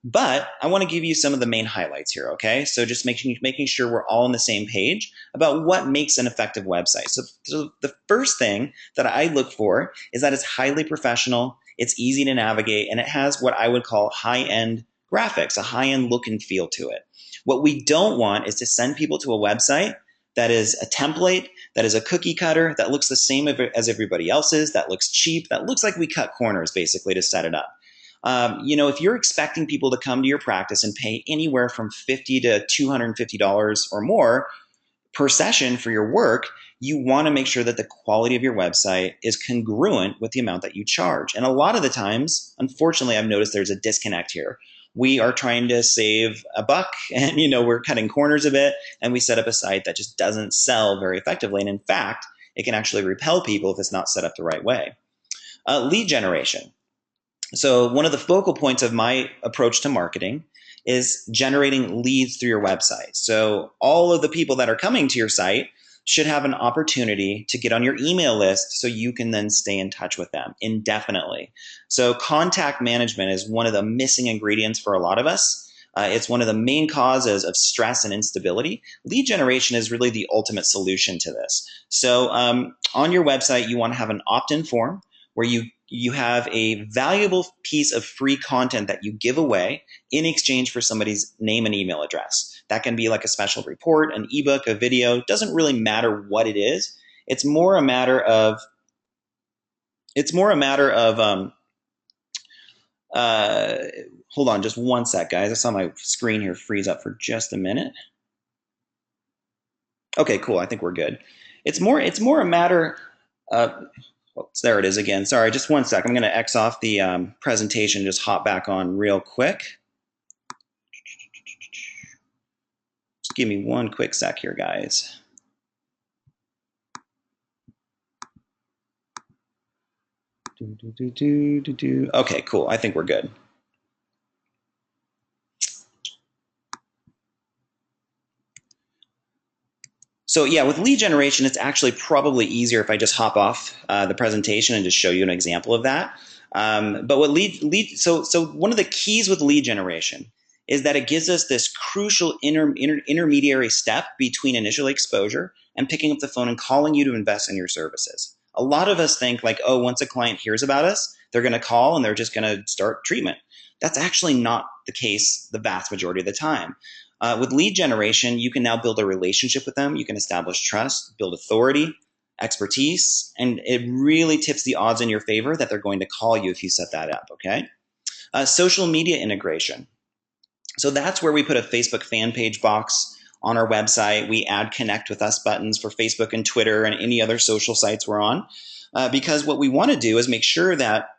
Speaker 1: but I want to give you some of the main highlights here, okay? So just making sure we're all on the same page about what makes an effective website. So the first thing that I look for is that it's highly professional, it's easy to navigate, and it has what I would call high-end graphics, a high-end look and feel to it. What we don't want is to send people to a website that is a template, that is a cookie cutter, that looks the same as everybody else's, that looks cheap, that looks like we cut corners basically to set it up. If you're expecting people to come to your practice and pay anywhere from $50 to $250 or more per session for your work, you want to make sure that the quality of your website is congruent with the amount that you charge. And a lot of the times, unfortunately, I've noticed there's a disconnect here. We are trying to save a buck and, we're cutting corners a bit, and we set up a site that just doesn't sell very effectively. And in fact, it can actually repel people if it's not set up the right way. Lead generation. So one of the focal points of my approach to marketing is generating leads through your website. So all of the people that are coming to your site should have an opportunity to get on your email list so you can then stay in touch with them indefinitely. So contact management is one of the missing ingredients for a lot of us. It's one of the main causes of stress and instability. Lead generation is really the ultimate solution to this. So on your website, you want to have an opt-in form where you have a valuable piece of free content that you give away in exchange for somebody's name and email address. That can be like a special report, an ebook, a video. It doesn't really matter what it is. It's more a matter of uh, hold on just one sec, guys. I saw my screen here freeze up for just a minute. Okay, cool. I think we're good. It's more a matter of, oops, there it is again. Sorry, just one sec. I'm going to X off the presentation, just hop back on real quick. Just give me one quick sec here, guys. Okay, cool. I think we're good. So yeah, with lead generation, it's actually probably easier if I just hop off the presentation and just show you an example of that. But what so one of the keys with lead generation is that it gives us this crucial intermediary step between initial exposure and picking up the phone and calling you to invest in your services. A lot of us think like, oh, once a client hears about us, they're going to call and they're just going to start treatment. That's actually not the case the vast majority of the time. With lead generation, you can now build a relationship with them. You can establish trust, build authority, expertise, and it really tips the odds in your favor that they're going to call you if you set that up, okay? Social media integration. So that's where we put a Facebook fan page box on our website. We add connect with us buttons for Facebook and Twitter and any other social sites we're on, because what we want to do is make sure that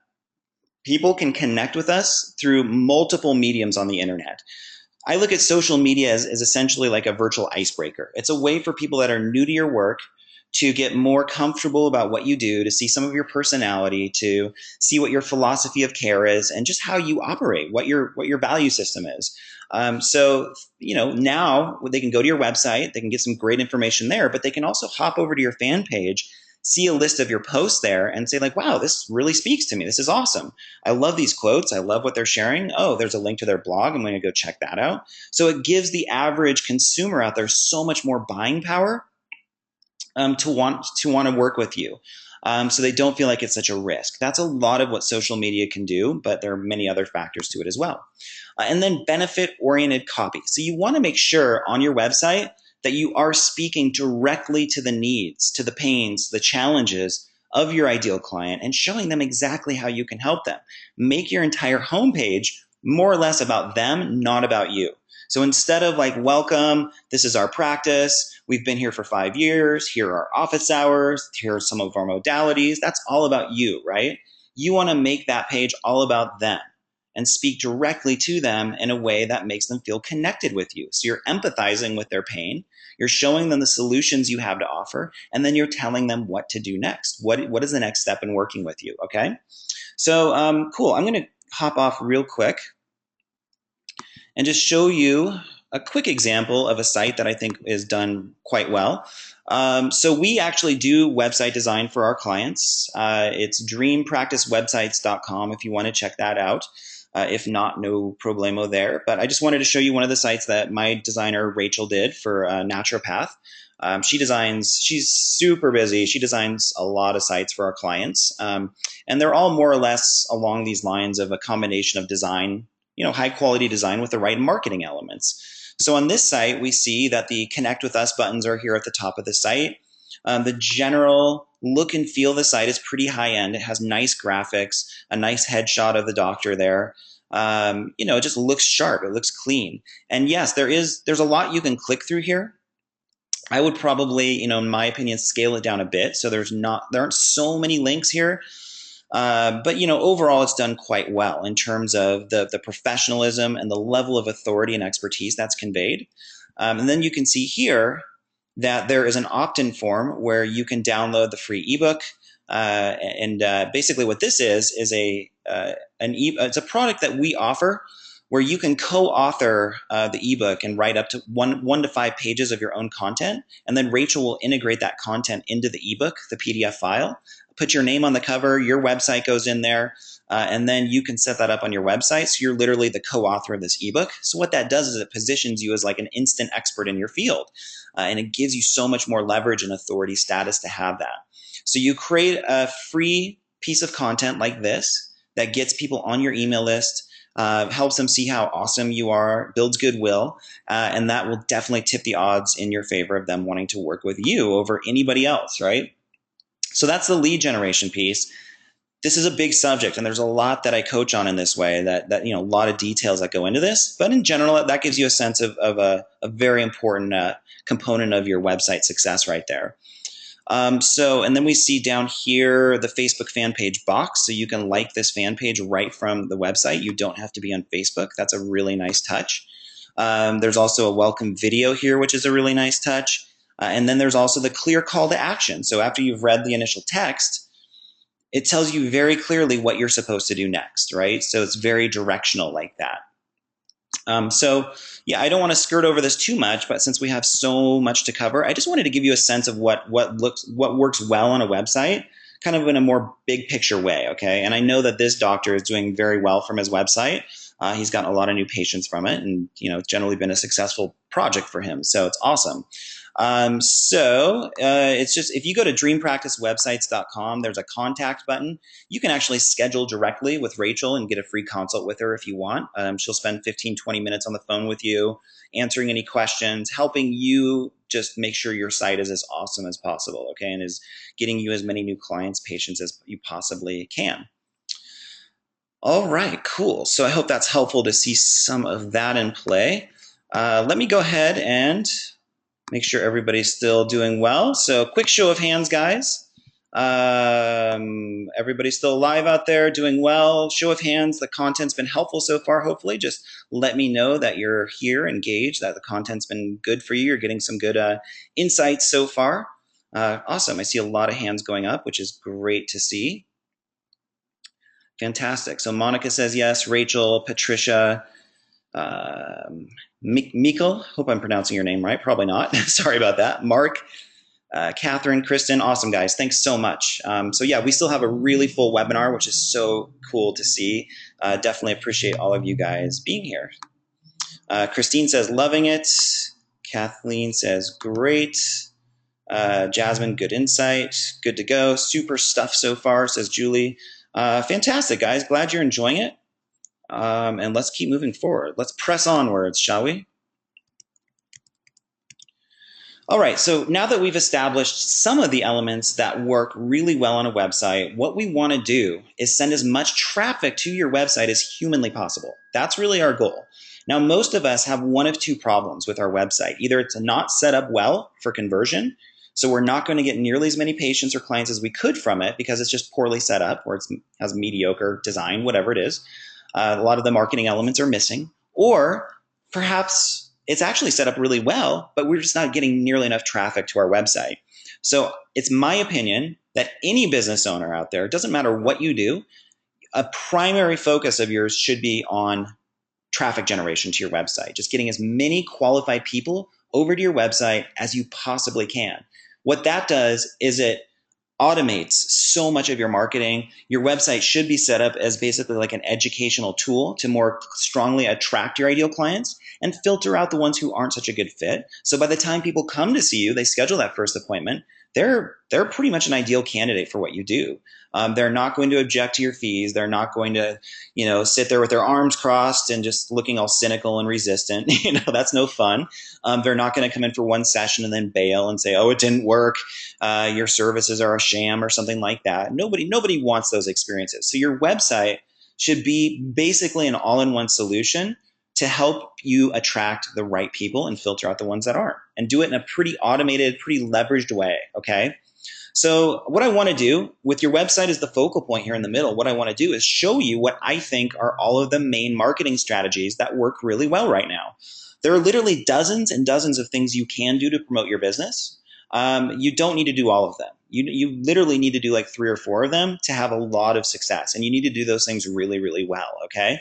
Speaker 1: people can connect with us through multiple mediums on the internet. I look at social media as essentially like a virtual icebreaker. It's a way for people that are new to your work to get more comfortable about what you do, to see some of your personality, to see what your philosophy of care is, and just how you operate, what your value system is. So, now they can go to your website, they can get some great information there, but they can also hop over to your fan page, see a list of your posts there and say like, wow, this really speaks to me. This is awesome. I love these quotes. I love what they're sharing. Oh, there's a link to their blog. I'm going to go check that out. So it gives the average consumer out there so much more buying power to want to work with you. So they don't feel like it's such a risk. That's a lot of what social media can do, but there are many other factors to it as well. And then benefit-oriented copy. So you want to make sure on your website that you are speaking directly to the needs, to the pains, the challenges of your ideal client and showing them exactly how you can help them. Make your entire homepage more or less about them, not about you. So instead of like, welcome, this is our practice, we've been here for 5 years, here are our office hours, here are some of our modalities, that's all about you, right? You want to make that page all about them and speak directly to them in a way that makes them feel connected with you. So you're empathizing with their pain, you're showing them the solutions you have to offer, and then you're telling them what to do next. What is the next step in working with you, okay? So cool, I'm going to hop off real quick and just show you a quick example of a site that I think is done quite well. So we actually do website design for our clients. It's dreampracticewebsites.com if you want to check that out. If not, no problemo there. But I just wanted to show you one of the sites that my designer, Rachel, did for Naturopath. She's super busy. She designs a lot of sites for our clients. And they're all more or less along these lines of a combination of design, high quality design with the right marketing elements. So on this site, we see that the Connect with Us buttons are here at the top of the site. The general look and feel of the site is pretty high end. It has nice graphics, a nice headshot of the doctor there. It just looks sharp. It looks clean. And yes, there's a lot you can click through here. I would probably, in my opinion, scale it down a bit. So there aren't so many links here. But overall, it's done quite well in terms of the professionalism and the level of authority and expertise that's conveyed. And then you can see here that there is an opt-in form where you can download the free ebook. Basically what this is it's a product that we offer where you can co-author the ebook and write up to 1 to 5 pages of your own content. And then Rachel will integrate that content into the ebook, the PDF file, put your name on the cover, your website goes in there, and then you can set that up on your website. So you're literally the co-author of this ebook. So what that does is it positions you as like an instant expert in your field. And it gives you so much more leverage and authority status to have that. So you create a free piece of content like this that gets people on your email list, helps them see how awesome you are, builds goodwill, and that will definitely tip the odds in your favor of them wanting to work with you over anybody else, right? So that's the lead generation piece. This is a big subject, and there's a lot that I coach on in this way, that a lot of details that go into this. But in general, that gives you a sense of a very important component of your website success right there. And then we see down here the Facebook fan page box. So you can like this fan page right from the website. You don't have to be on Facebook. That's a really nice touch. There's also a welcome video here, which is a really nice touch. And then there's also the clear call to action. So after you've read the initial text, it tells you very clearly what you're supposed to do next, right? So it's very directional like that. I don't want to skirt over this too much, but since we have so much to cover, I just wanted to give you a sense of what works well on a website, kind of in a more big picture way, okay? And I know that this doctor is doing very well from his website. He's gotten a lot of new patients from it, and it's generally been a successful project for him, so it's awesome. It's just, if you go to dreampracticewebsites.com, there's a contact button. You can actually schedule directly with Rachel and get a free consult with her if you want. She'll spend 15-20 minutes on the phone with you, answering any questions, helping you just make sure your site is as awesome as possible, okay, and is getting you as many new clients, patients as you possibly can. All right, cool. So I hope that's helpful to see some of that in play. Let me go ahead and make sure everybody's still doing well. So quick show of hands, guys. Everybody's still alive out there, doing well. Show of hands, the content's been helpful so far, hopefully. Just let me know that you're here, engaged, that the content's been good for you. You're getting some good insights so far. Awesome. I see a lot of hands going up, which is great to see. Fantastic. So Monica says yes. Rachel, Patricia, Mikkel, hope I'm pronouncing your name right. Probably not. Sorry about that. Mark, Catherine, Kristen, awesome guys. Thanks so much. We still have a really full webinar, which is so cool to see. Definitely appreciate all of you guys being here. Christine says, loving it. Kathleen says, great. Jasmine, good insight. Good to go. Super stuff so far, says Julie. Fantastic, guys. Glad you're enjoying it. And let's keep moving forward. Let's press onwards, shall we? All right, so now that we've established some of the elements that work really well on a website, what we want to do is send as much traffic to your website as humanly possible. That's really our goal. Now, most of us have one of two problems with our website. Either it's not set up well for conversion, so we're not going to get nearly as many patients or clients as we could from it because it's just poorly set up, or it has mediocre design, whatever it is. A lot of the marketing elements are missing, or perhaps it's actually set up really well, but we're just not getting nearly enough traffic to our website. So it's my opinion that any business owner out there, it doesn't matter what you do, a primary focus of yours should be on traffic generation to your website, just getting as many qualified people over to your website as you possibly can. What that does is it automates so much of your marketing. Your website should be set up as basically like an educational tool to more strongly attract your ideal clients and filter out the ones who aren't such a good fit. So by the time people come to see you, they schedule that first appointment, they're pretty much an ideal candidate for what you do. They're not going to object to your fees. They're not going to, sit there with their arms crossed and just looking all cynical and resistant. That's no fun. They're not going to come in for one session and then bail and say, oh, it didn't work. Your services are a sham or something like that. Nobody wants those experiences. So your website should be basically an all-in-one solution to help you attract the right people and filter out the ones that aren't, and do it in a pretty automated, pretty leveraged way, okay? So what I want to do with your website is the focal point here in the middle. What I want to do is show you what I think are all of the main marketing strategies that work really well right now. There are literally dozens and dozens of things you can do to promote your business. You don't need to do all of them. You literally need to do like 3 or 4 of them to have a lot of success, and you need to do those things really, really well, okay?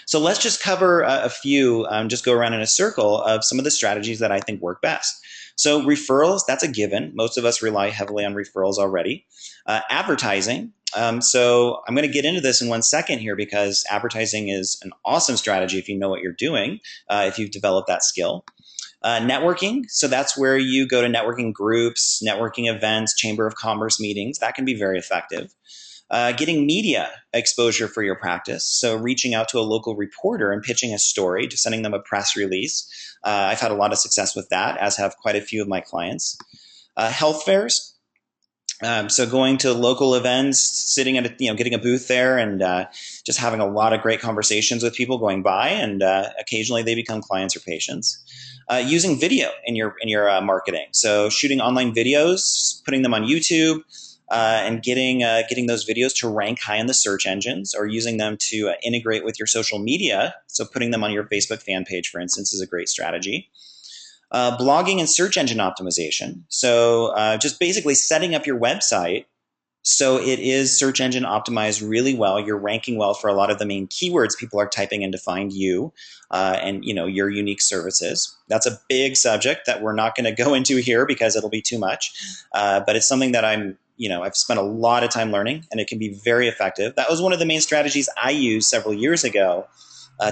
Speaker 1: So let's just cover a few, just go around in a circle of some of the strategies that I think work best. So referrals, that's a given. Most of us rely heavily on referrals already. Advertising, So I'm going to get into this in 1 second here because advertising is an awesome strategy if you know what you're doing, if you've developed that skill. Networking, so that's where you go to networking groups, networking events, chamber of commerce meetings. That can be very effective. Getting media exposure for your practice, so reaching out to a local reporter and pitching a story, just sending them a press release. I've had a lot of success with that, as have quite a few of my clients. Health fairs, so going to local events, sitting at getting a booth there, and just having a lot of great conversations with people going by, and occasionally they become clients or patients. Using video in your marketing, so shooting online videos, putting them on YouTube, and getting those videos to rank high in the search engines, or using them to integrate with your social media. So putting them on your Facebook fan page, for instance, is a great strategy. Blogging and search engine optimization. So just basically setting up your website so it is search engine optimized really well. You're ranking well for a lot of the main keywords people are typing in to find you, and your unique services. That's a big subject that we're not going to go into here because it'll be too much. But it's something that I've spent a lot of time learning, and it can be very effective. That was one of the main strategies I used several years ago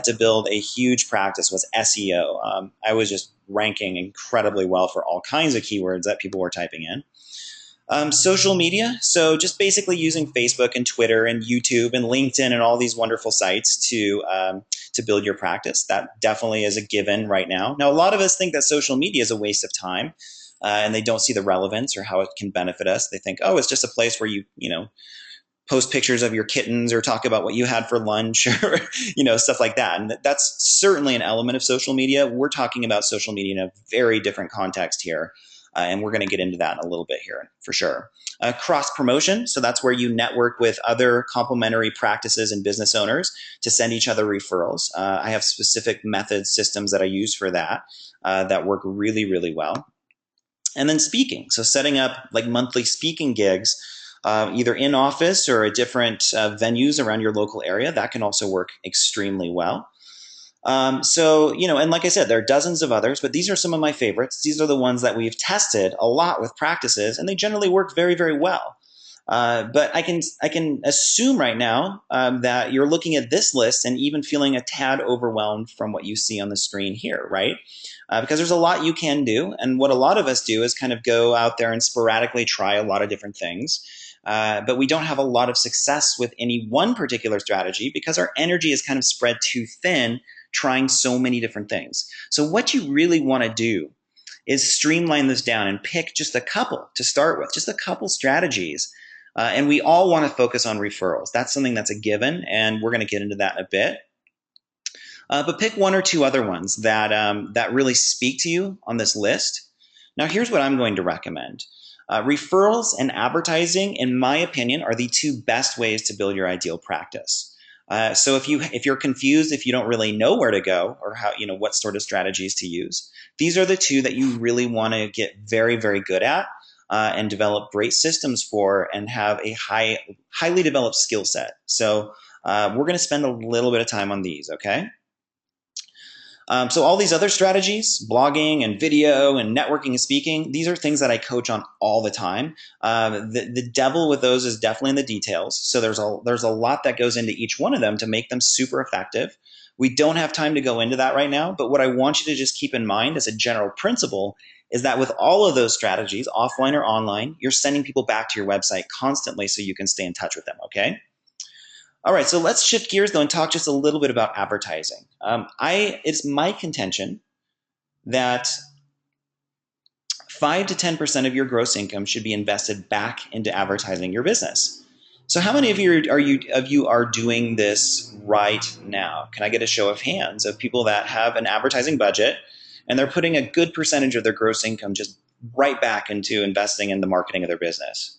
Speaker 1: to build a huge practice, was SEO. I was just ranking incredibly well for all kinds of keywords that people were typing in. Social media, so just basically using Facebook and Twitter and YouTube and LinkedIn and all these wonderful sites to build your practice. That definitely is a given right now. Now, a lot of us think that social media is a waste of time, and they don't see the relevance or how it can benefit us. They think, oh, it's just a place where you post pictures of your kittens or talk about what you had for lunch, or stuff like that. And that's certainly an element of social media. We're talking about social media in a very different context here. And we're going to get into that in a little bit here for sure. Cross promotion. So that's where you network with other complementary practices and business owners to send each other referrals. I have specific methods, systems that I use for that that work really, really well. And then speaking. So setting up like monthly speaking gigs, either in office or at different venues around your local area. That can also work extremely well. And like I said, there are dozens of others, but these are some of my favorites. These are the ones that we've tested a lot with practices, and they generally work very, very well. But I can assume right now that you're looking at this list and even feeling a tad overwhelmed from what you see on the screen here, right? Because there's a lot you can do, and what a lot of us do is kind of go out there and sporadically try a lot of different things. But we don't have a lot of success with any one particular strategy because our energy is kind of spread too thin trying so many different things. So what you really want to do is streamline this down and pick just a couple to start with, just a couple strategies. And we all want to focus on referrals. That's something that's a given, and we're going to get into that in a bit. But pick one or two other ones that really speak to you on this list. Now, here's what I'm going to recommend. Referrals and advertising, in my opinion, are the two best ways to build your ideal practice. So if you're confused, if you don't really know where to go or how what sort of strategies to use, these are the two that you really want to get very, very good at and develop great systems for, and have a highly developed skill set. So we're going to spend a little bit of time on these, okay? So all these other strategies, blogging and video and networking and speaking, these are things that I coach on all the time. The devil with those is definitely in the details. So there's a lot that goes into each one of them to make them super effective. We don't have time to go into that right now, but what I want you to just keep in mind as a general principle is that with all of those strategies, offline or online, you're sending people back to your website constantly so you can stay in touch with them, okay? All right, so let's shift gears though and talk just a little bit about advertising. It's my contention that 5 to 10% of your gross income should be invested back into advertising your business. So how many of you are doing this right now? Can I get a show of hands of people that have an advertising budget and they're putting a good percentage of their gross income just right back into investing in the marketing of their business?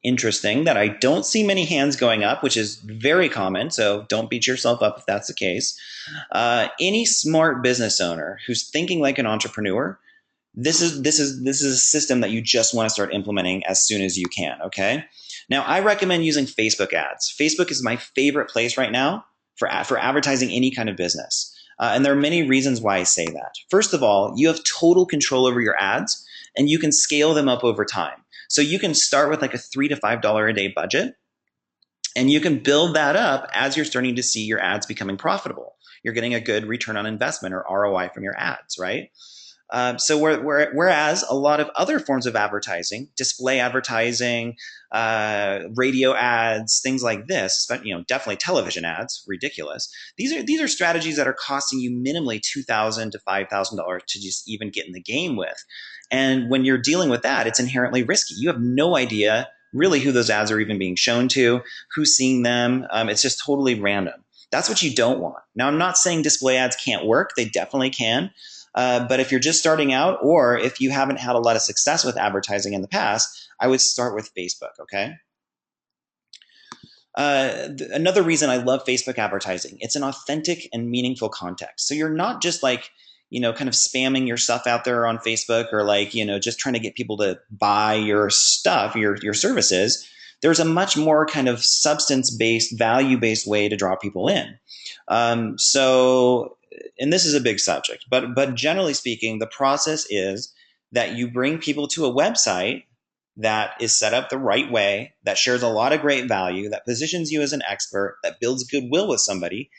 Speaker 1: Interesting that I don't see many hands going up, which is very common. So don't beat yourself up if that's the case. Any smart business owner who's thinking like an entrepreneur, this is a system that you just want to start implementing as soon as you can. Okay. Now I recommend using Facebook ads. Facebook is my favorite place right now for advertising any kind of business. And there are many reasons why I say that. First of all, you have total control over your ads and you can scale them up over time. So you can start with like a $3 to $5 a day budget, and you can build that up as you're starting to see your ads becoming profitable. You're getting a good return on investment or ROI from your ads, right? Whereas a lot of other forms of advertising, display advertising, radio ads, things like this, definitely television ads, ridiculous. These are strategies that are costing you minimally $2,000 to $5,000 to just even get in the game with. And when you're dealing with that, it's inherently risky. You have no idea really who those ads are even being shown to, who's seeing them. It's just totally random. That's what you don't want. Now, I'm not saying display ads can't work. They definitely can. But if you're just starting out, or if you haven't had a lot of success with advertising in the past, I would start with Facebook, okay? Another reason I love Facebook advertising, it's an authentic and meaningful context. So you're not just like, kind of spamming your stuff out there on Facebook, or like, just trying to get people to buy your stuff, your services. There's a much more kind of substance-based, value-based way to draw people in. And this is a big subject, but generally speaking, the process is that you bring people to a website that is set up the right way, that shares a lot of great value, that positions you as an expert, that builds goodwill with somebody.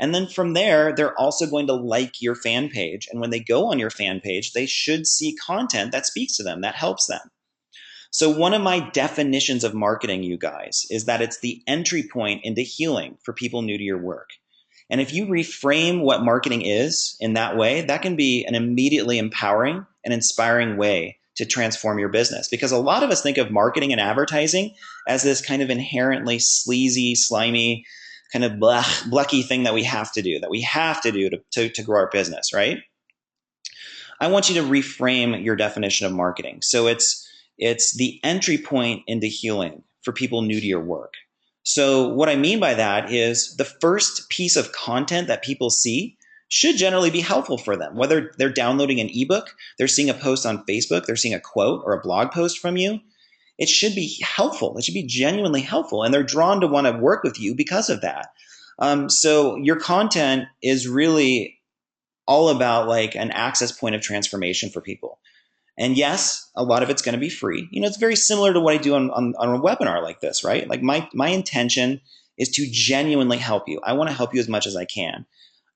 Speaker 1: And then from there, they're also going to like your fan page. And when they go on your fan page, they should see content that speaks to them, that helps them. So one of my definitions of marketing, you guys, is that it's the entry point into healing for people new to your work. And if you reframe what marketing is in that way, that can be an immediately empowering and inspiring way to transform your business. Because a lot of us think of marketing and advertising as this kind of inherently sleazy, slimy, kind of blucky thing that we have to do to grow our business, right? I want you to reframe your definition of marketing. So it's the entry point into healing for people new to your work. So what I mean by that is the first piece of content that people see should generally be helpful for them. Whether they're downloading an ebook, they're seeing a post on Facebook, they're seeing a quote or a blog post from you, it should be helpful. It should be genuinely helpful. And they're drawn to want to work with you because of that. So your content is really all about like an access point of transformation for people. And yes, a lot of it's going to be free. It's very similar to what I do on a webinar like this, right? Like my intention is to genuinely help you. I want to help you as much as I can.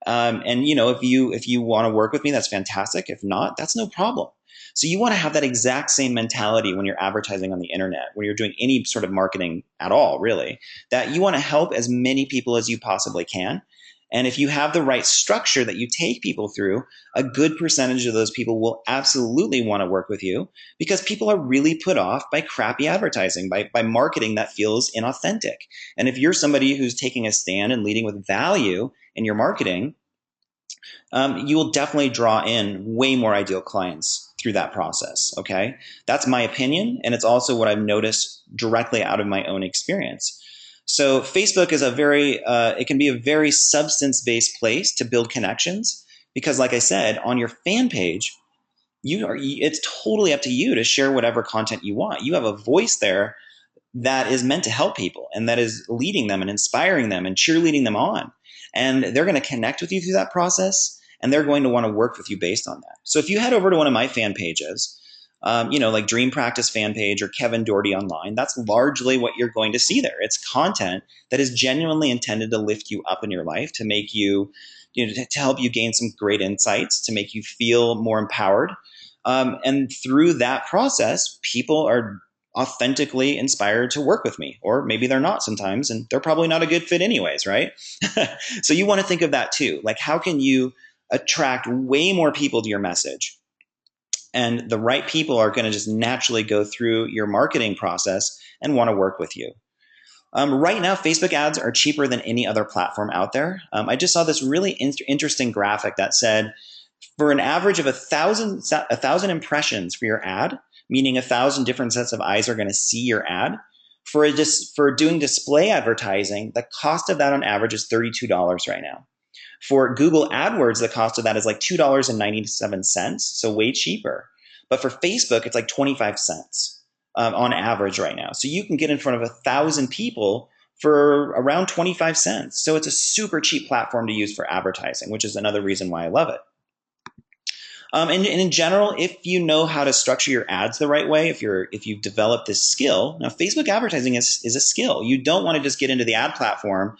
Speaker 1: And if you want to work with me, that's fantastic. If not, that's no problem. So you want to have that exact same mentality when you're advertising on the internet, when you're doing any sort of marketing at all, really, that you want to help as many people as you possibly can. And if you have the right structure that you take people through, a good percentage of those people will absolutely want to work with you, because people are really put off by crappy advertising, by marketing that feels inauthentic. And if you're somebody who's taking a stand and leading with value in your marketing, you will definitely draw in way more ideal clients through that process. Okay. That's my opinion. And it's also what I've noticed directly out of my own experience. So Facebook is it can be a very substance-based place to build connections, because like I said, on your fan page, it's totally up to you to share whatever content you want. You have a voice there that is meant to help people, and that is leading them and inspiring them and cheerleading them on. And they're going to connect with you through that process, and they're going to want to work with you based on that. So if you head over to one of my fan pages, like Dream Practice fan page or Kevin Doherty Online, that's largely what you're going to see there. It's content that is genuinely intended to lift you up in your life, to make you, to help you gain some great insights, to make you feel more empowered. And through that process, people are authentically inspired to work with me, or maybe they're not sometimes, and they're probably not a good fit anyways, right? So you want to think of that too. Like, how can you attract way more people to your message? And the right people are going to just naturally go through your marketing process and want to work with you. Right now, Facebook ads are cheaper than any other platform out there. I just saw this really interesting graphic that said, for an average of 1,000 impressions for your ad, meaning 1,000 different sets of eyes are going to see your ad, for doing display advertising, the cost of that on average is $32 right now. For Google AdWords, the cost of that is like $2.97, so way cheaper. But for Facebook, it's like 25 cents on average right now. So you can get in front of 1,000 people for around 25 cents. So it's a super cheap platform to use for advertising, which is another reason why I love it. And in general, if you know how to structure your ads the right way, if you've developed this skill, now Facebook advertising is a skill. You don't want to just get into the ad platform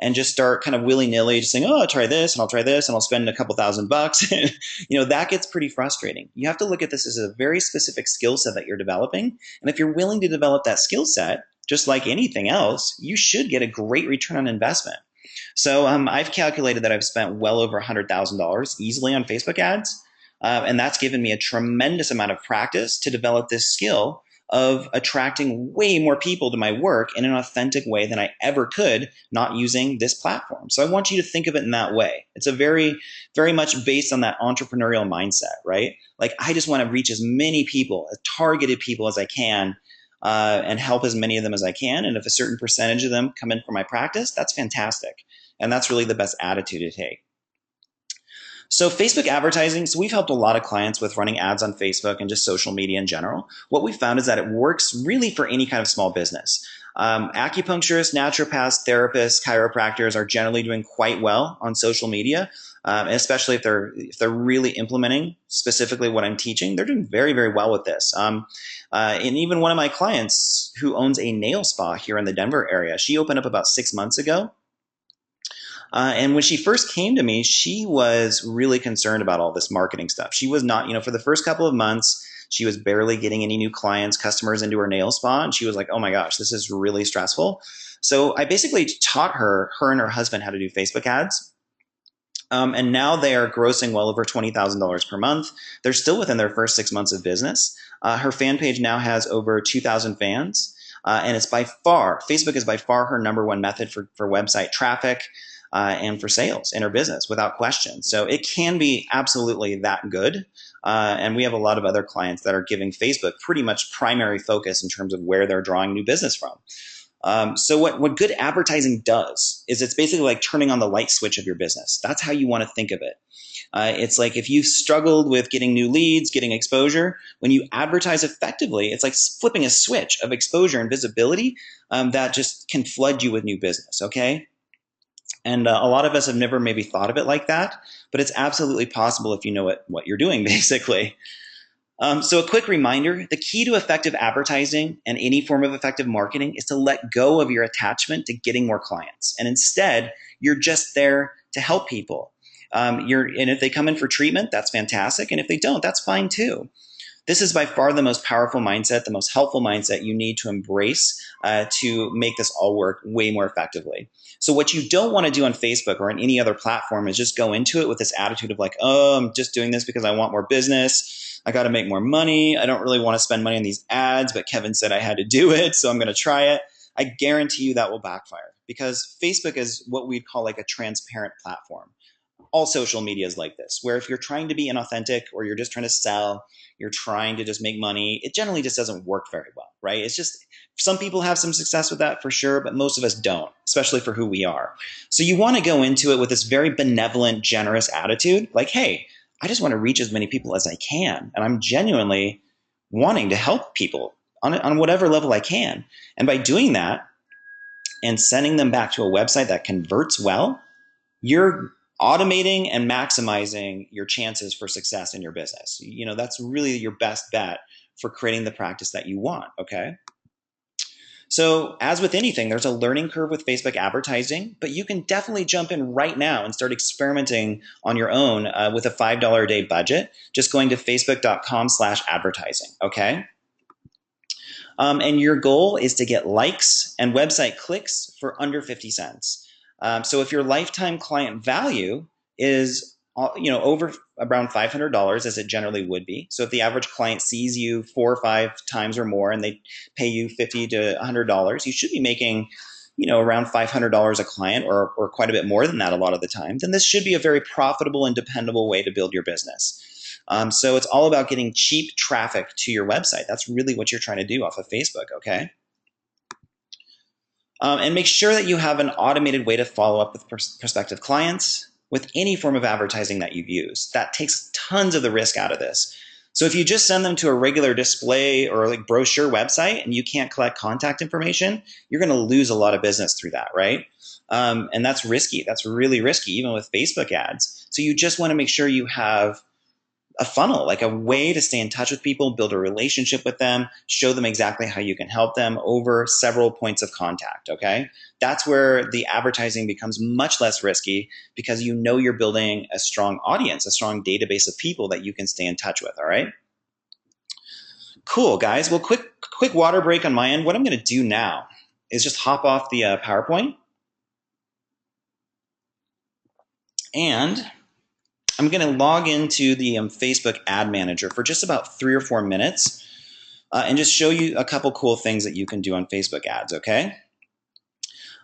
Speaker 1: and just start kind of willy nilly, just saying, "Oh, I'll try this and I'll try this and I'll spend a couple $1,000." That gets pretty frustrating. You have to look at this as a very specific skill set that you're developing, and if you're willing to develop that skill set, just like anything else, you should get a great return on investment. So I've calculated that I've spent well over $100,000 easily on Facebook ads. And that's given me a tremendous amount of practice to develop this skill of attracting way more people to my work in an authentic way than I ever could not using this platform. So I want you to think of it in that way. It's a very, very much based on that entrepreneurial mindset, right? Like I just want to reach as many people, as targeted people as I can, and help as many of them as I can. And if a certain percentage of them come in for my practice, that's fantastic. And that's really the best attitude to take. So Facebook advertising, so we've helped a lot of clients with running ads on Facebook and just social media in general. What we found is that it works really for any kind of small business. Acupuncturists, naturopaths, therapists, chiropractors are generally doing quite well on social media, especially if they're really implementing specifically what I'm teaching. They're doing very, very well with this. And even one of my clients who owns a nail spa here in the Denver area, she opened up about 6 months ago. And when she first came to me, she was really concerned about all this marketing stuff. She was not, for the first couple of months, she was barely getting any new clients, customers into her nail spa. And she was like, oh my gosh, this is really stressful. So I basically taught her and her husband how to do Facebook ads. And now they are grossing well over $20,000 per month. They're still within their first 6 months of business. Her fan page now has over 2,000 fans. And Facebook is by far her number one method for website traffic. And for sales in her business without question. So it can be absolutely that good. And we have a lot of other clients that are giving Facebook pretty much primary focus in terms of where they're drawing new business from. So what good advertising does is it's basically like turning on the light switch of your business. That's how you want to think of it. It's like if you've struggled with getting new leads, getting exposure, when you advertise effectively, it's like flipping a switch of exposure and visibility that just can flood you with new business, okay? And a lot of us have never maybe thought of it like that, but it's absolutely possible if you know what you're doing, basically. So a quick reminder, the key to effective advertising and any form of effective marketing is to let go of your attachment to getting more clients. And instead, you're just there to help people. And if they come in for treatment, that's fantastic. And if they don't, that's fine too. This is by far the most powerful mindset, the most helpful mindset you need to embrace to make this all work way more effectively. So what you don't want to do on Facebook or on any other platform is just go into it with this attitude of like, oh, I'm just doing this because I want more business. I got to make more money. I don't really want to spend money on these ads, but Kevin said I had to do it, so I'm going to try it. I guarantee you that will backfire because Facebook is what we'd call like a transparent platform. All social media is like this, where if you're trying to be inauthentic or you're just trying to sell, you're trying to just make money, it generally just doesn't work very well, right? It's just some people have some success with that for sure, but most of us don't, especially for who we are. So you want to go into it with this very benevolent, generous attitude, like, hey, I just want to reach as many people as I can, and I'm genuinely wanting to help people on whatever level I can. And by doing that and sending them back to a website that converts well, you're automating and maximizing your chances for success in your business. That's really your best bet for creating the practice that you want, okay? So as with anything, there's a learning curve with Facebook advertising, but you can definitely jump in right now and start experimenting on your own with a $5 a day budget, just going to facebook.com/advertising, okay? And your goal is to get likes and website clicks for under 50 cents. So if your lifetime client value is over around $500, as it generally would be. So if the average client sees you 4 or 5 times or more and they pay you $50 to $100, you should be making around $500 a client or quite a bit more than that a lot of the time. Then this should be a very profitable and dependable way to build your business. So it's all about getting cheap traffic to your website. That's really what you're trying to do off of Facebook, okay? And make sure that you have an automated way to follow up with prospective clients with any form of advertising that you use. That takes tons of the risk out of this. So if you just send them to a regular display or like brochure website and you can't collect contact information, you're going to lose a lot of business through that, right? And that's risky. That's really risky, even with Facebook ads. So you just want to make sure you have a funnel, like a way to stay in touch with people, build a relationship with them, show them exactly how you can help them over several points of contact, okay? That's where the advertising becomes much less risky because you know you're building a strong audience, a strong database of people that you can stay in touch with, all right? Cool, guys. Well, quick water break on my end. What I'm going to do now is just hop off the PowerPoint, and I'm going to log into the Facebook Ad Manager for just about 3 or 4 minutes and just show you a couple cool things that you can do on Facebook ads, okay?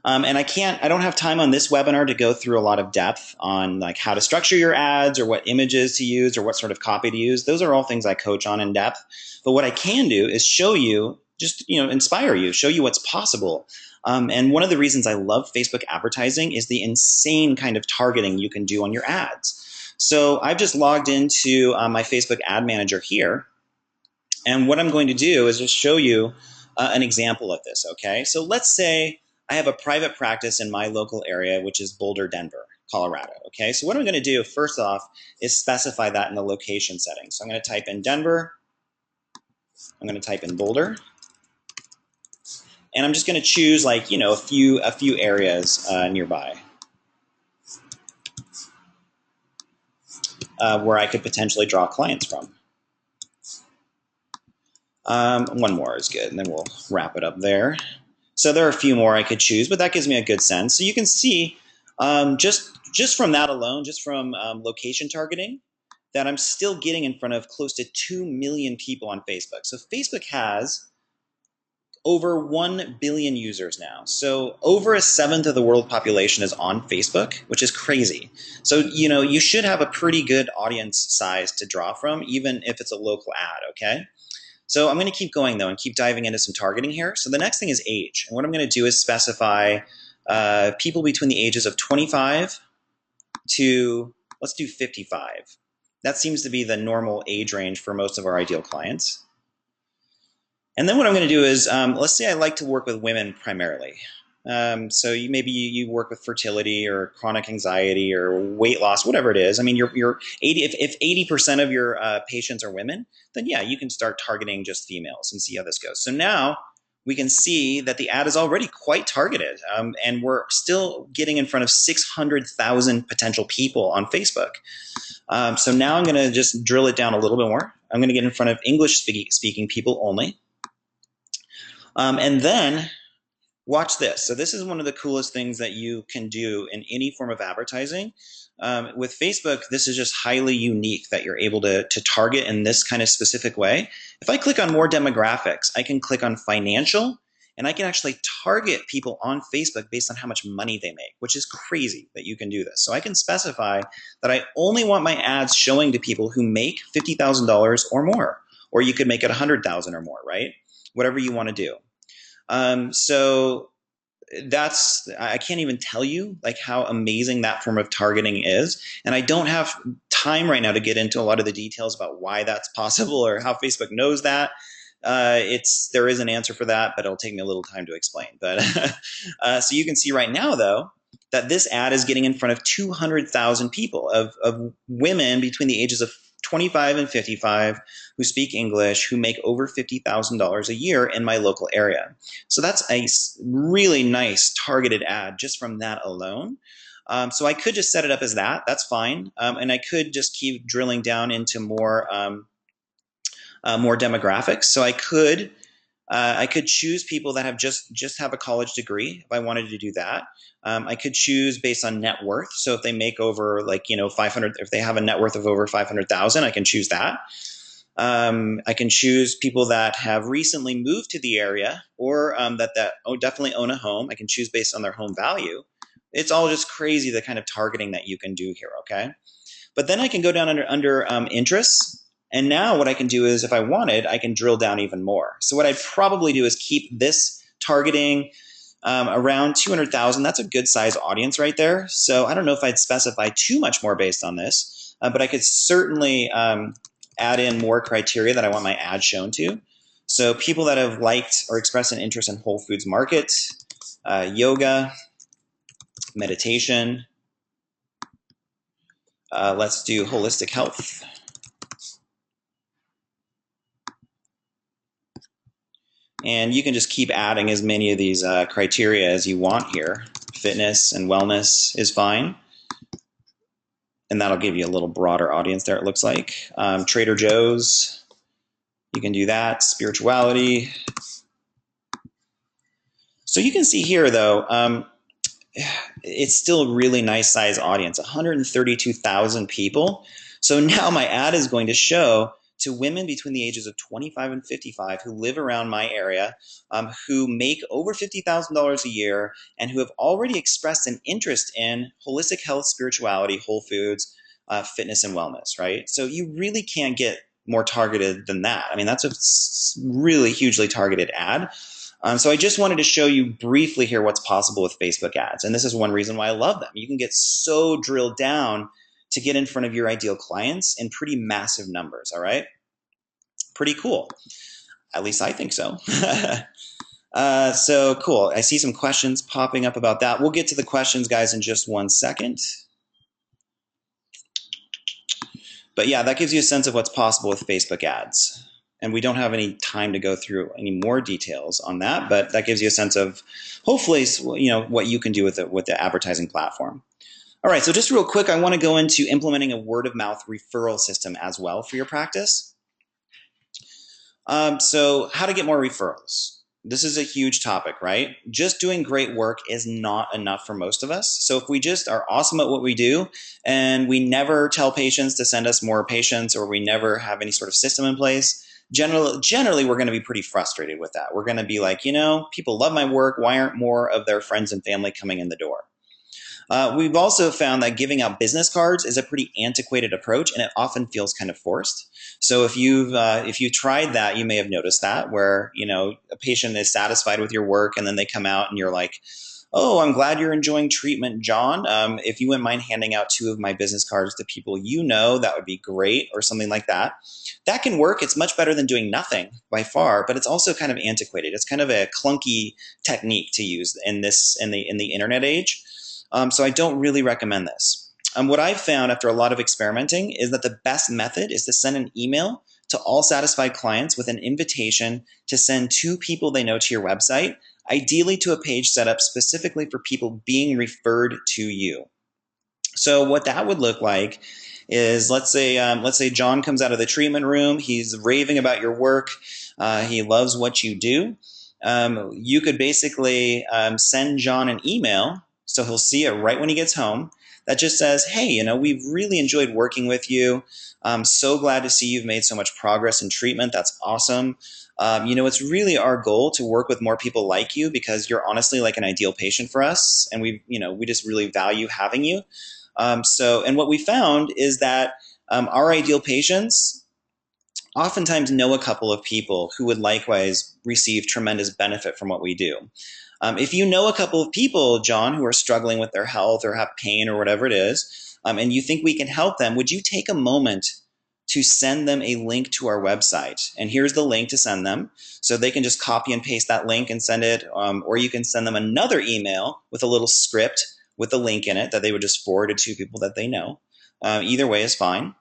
Speaker 1: And I don't have time on this webinar to go through a lot of depth on like how to structure your ads or what images to use or what sort of copy to use. Those are all things I coach on in depth. But what I can do is show you, just inspire you, show you what's possible. And one of the reasons I love Facebook advertising is the insane kind of targeting you can do on your ads. So I've just logged into my Facebook Ad Manager here. And what I'm going to do is just show you an example of this, okay? So let's say I have a private practice in my local area, which is Boulder, Denver, Colorado, okay? So what I'm going to do, first off, is specify that in the location settings. So I'm going to type in Denver. I'm going to type in Boulder. And I'm just going to choose like, a few areas nearby. Where I could potentially draw clients from. One more is good, and then we'll wrap it up there. So there are a few more I could choose, but that gives me a good sense. So you can see just from that alone, just from location targeting, that I'm still getting in front of close to 2 million people on Facebook. So Facebook has over 1 billion users now. So over a seventh of the world population is on Facebook, which is crazy. So, you should have a pretty good audience size to draw from, even if it's a local ad, okay? So I'm going to keep going, though, and keep diving into some targeting here. So the next thing is age. And what I'm going to do is specify people between the ages of 25 to, let's do 55. That seems to be the normal age range for most of our ideal clients. And then what I'm going to do is, let's say I like to work with women primarily. So maybe you work with fertility or chronic anxiety or weight loss, whatever it is. I mean, if 80% of your patients are women, then yeah, you can start targeting just females and see how this goes. So now we can see that the ad is already quite targeted, and we're still getting in front of 600,000 potential people on Facebook. So now I'm going to just drill it down a little bit more. I'm going to get in front of English-speaking people only. And then watch this. So this is one of the coolest things that you can do in any form of advertising. With Facebook, this is just highly unique that you're able to target in this kind of specific way. If I click on more demographics, I can click on financial, and I can actually target people on Facebook based on how much money they make, which is crazy that you can do this. So I can specify that I only want my ads showing to people who make $50,000 or more, or you could make it $100,000 or more, right? Whatever you want to do. So I can't even tell you like how amazing that form of targeting is. And I don't have time right now to get into a lot of the details about why that's possible or how Facebook knows that. There is an answer for that, but it'll take me a little time to explain. But so you can see right now, though, that this ad is getting in front of 200,000 people of women between the ages of 25 and 55 who speak English, who make over $50,000 a year in my local area. So that's a really nice targeted ad just from that alone. So I could just set it up as that. That's fine. And I could just keep drilling down into more demographics. So I could choose people that have just have a college degree if I wanted to do that. I could choose based on net worth. So if they make over 500, if they have a net worth of over 500,000, I can choose that. I can choose people that have recently moved to the area or that definitely own a home. I can choose based on their home value. It's all just crazy the kind of targeting that you can do here. Okay, but then I can go down under interests. And now what I can do is if I wanted, I can drill down even more. So what I'd probably do is keep this targeting around 200,000. That's a good size audience right there. So I don't know if I'd specify too much more based on this, but I could certainly add in more criteria that I want my ad shown to. So people that have liked or expressed an interest in Whole Foods Market, yoga, meditation. Let's do holistic health. And you can just keep adding as many of these criteria as you want here. Fitness and wellness is fine. And that'll give you a little broader audience there, it looks like. Trader Joe's, you can do that. Spirituality. So you can see here, though, it's still a really nice size audience, 132,000 people. So now my ad is going to show to women between the ages of 25 and 55 who live around my area, who make over $50,000 a year, and who have already expressed an interest in holistic health, spirituality, whole foods, fitness, and wellness, right? So you really can't get more targeted than that. I mean, that's a really hugely targeted ad. So I just wanted to show you briefly here what's possible with Facebook ads. And this is one reason why I love them. You can get so drilled down to get in front of your ideal clients in pretty massive numbers, all right? Pretty cool. At least I think so. So cool. I see some questions popping up about that. We'll get to the questions, guys, in just 1 second. But yeah, that gives you a sense of what's possible with Facebook ads. And we don't have any time to go through any more details on that, but that gives you a sense of hopefully, what you can do with the advertising platform. All right, so just real quick, I want to go into implementing a word of mouth referral system as well for your practice. So how to get more referrals. This is a huge topic, right? Just doing great work is not enough for most of us. So if we just are awesome at what we do and we never tell patients to send us more patients, or we never have any sort of system in place, generally we're going to be pretty frustrated with that. We're going to be like, people love my work. Why aren't more of their friends and family coming in the door? We've also found that giving out business cards is a pretty antiquated approach, and it often feels kind of forced. So if you've tried that, you may have noticed that, where a patient is satisfied with your work, and then they come out and you're like, "Oh, I'm glad you're enjoying treatment, John. If you wouldn't mind handing out 2 of my business cards to people that would be great," or something like that. That can work. It's much better than doing nothing by far, but it's also kind of antiquated. It's kind of a clunky technique to use in the internet age. So I don't really recommend this. What I've found after a lot of experimenting is that the best method is to send an email to all satisfied clients with an invitation to send 2 people they know to your website, ideally to a page set up specifically for people being referred to you. So what that would look like is, let's say John comes out of the treatment room. He's raving about your work. He loves what you do. You could basically send John an email, so he'll see it right when he gets home, that just says, "Hey, we've really enjoyed working with you. I'm so glad to see you've made so much progress in treatment. That's awesome. It's really our goal to work with more people like you, because you're honestly like an ideal patient for us, and we just really value having you." And what we found is that our ideal patients oftentimes know a couple of people who would likewise receive tremendous benefit from what we do. If you know a couple of people, John, who are struggling with their health or have pain or whatever it is, and you think we can help them, would you take a moment to send them a link to our website? And here's the link to send them. So they can just copy and paste that link and send it, or you can send them another email with a little script with a link in it that they would just forward to 2 people that they know. Either way is fine.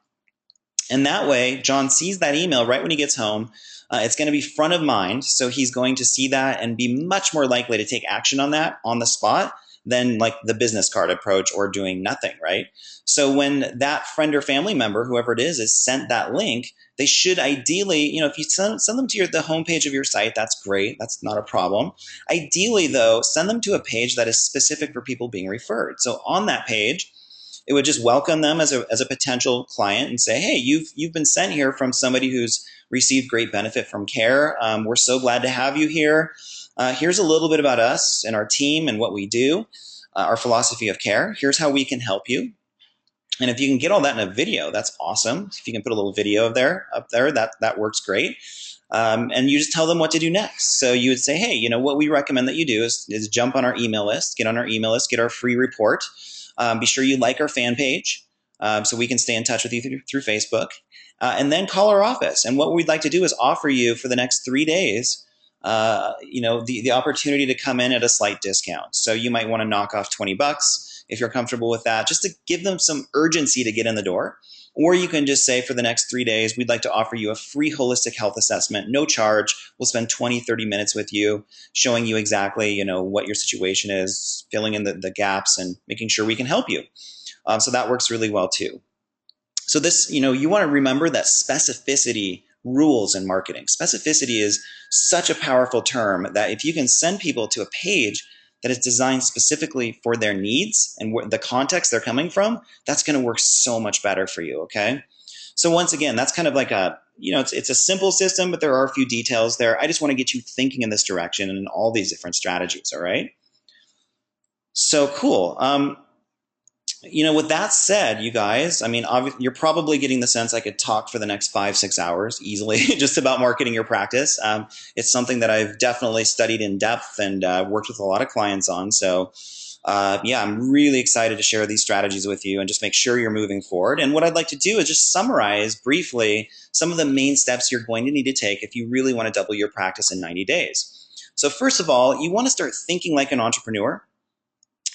Speaker 1: And that way, John sees that email right when he gets home. It's going to be front of mind, so he's going to see that and be much more likely to take action on that on the spot than like the business card approach or doing nothing, right? So when that friend or family member, whoever it is sent that link, they should ideally, if you send them to the homepage of your site, that's great. That's not a problem. Ideally, though, send them to a page that is specific for people being referred. So on that page, it would just welcome them as a potential client and say, "Hey, you've been sent here from somebody who's received great benefit from care. We're so glad to have you here. Here's a little bit about us and our team and what we do, our philosophy of care. Here's how we can help you." And if you can get all that in a video, that's awesome. If you can put a little video up there, that works great. And you just tell them what to do next. So you would say, "Hey, what we recommend that you do is jump on our email list, get on our email list, get our free report. Be sure you like our fan page so we can stay in touch with you through Facebook. And then call our office. And what we'd like to do is offer you for the next 3 days, the opportunity to come in at a slight discount. So you might want to knock off $20 if you're comfortable with that, just to give them some urgency to get in the door. Or you can just say, for the next 3 days, we'd like to offer you a free holistic health assessment, no charge. We'll spend 20, 30 minutes with you, showing you exactly, what your situation is, filling in the gaps, and making sure we can help you. So that works really well too. So this, you want to remember that specificity rules in marketing. Specificity is such a powerful term that if you can send people to a page that is designed specifically for their needs and the context they're coming from, that's going to work so much better for you, okay? So once again, that's kind of like it's a simple system, but there are a few details there. I just want to get you thinking in this direction and all these different strategies, all right? So cool. With that said, you guys, you're probably getting the sense I could talk for the next 5-6 hours easily just about marketing your practice. It's something that I've definitely studied in depth and worked with a lot of clients on. So I'm really excited to share these strategies with you and just make sure you're moving forward. And what I'd like to do is just summarize briefly some of the main steps you're going to need to take if you really want to double your practice in 90 days. So first of all, you want to start thinking like an entrepreneur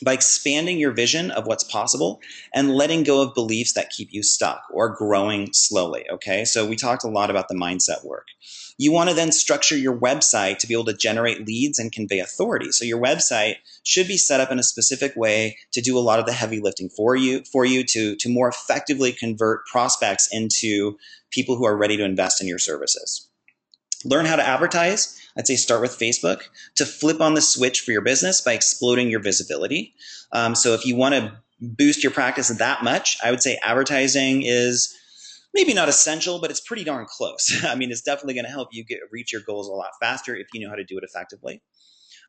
Speaker 1: by expanding your vision of what's possible and letting go of beliefs that keep you stuck or growing slowly, okay? So we talked a lot about the mindset work. You want to then structure your website to be able to generate leads and convey authority. So your website should be set up in a specific way to do a lot of the heavy lifting for you to more effectively convert prospects into people who are ready to invest in your services. Learn how to advertise. I'd say start with Facebook to flip on the switch for your business by exploding your visibility. So if you want to boost your practice that much, I would say advertising is maybe not essential, but it's pretty darn close. It's definitely going to help you reach your goals a lot faster if you know how to do it effectively.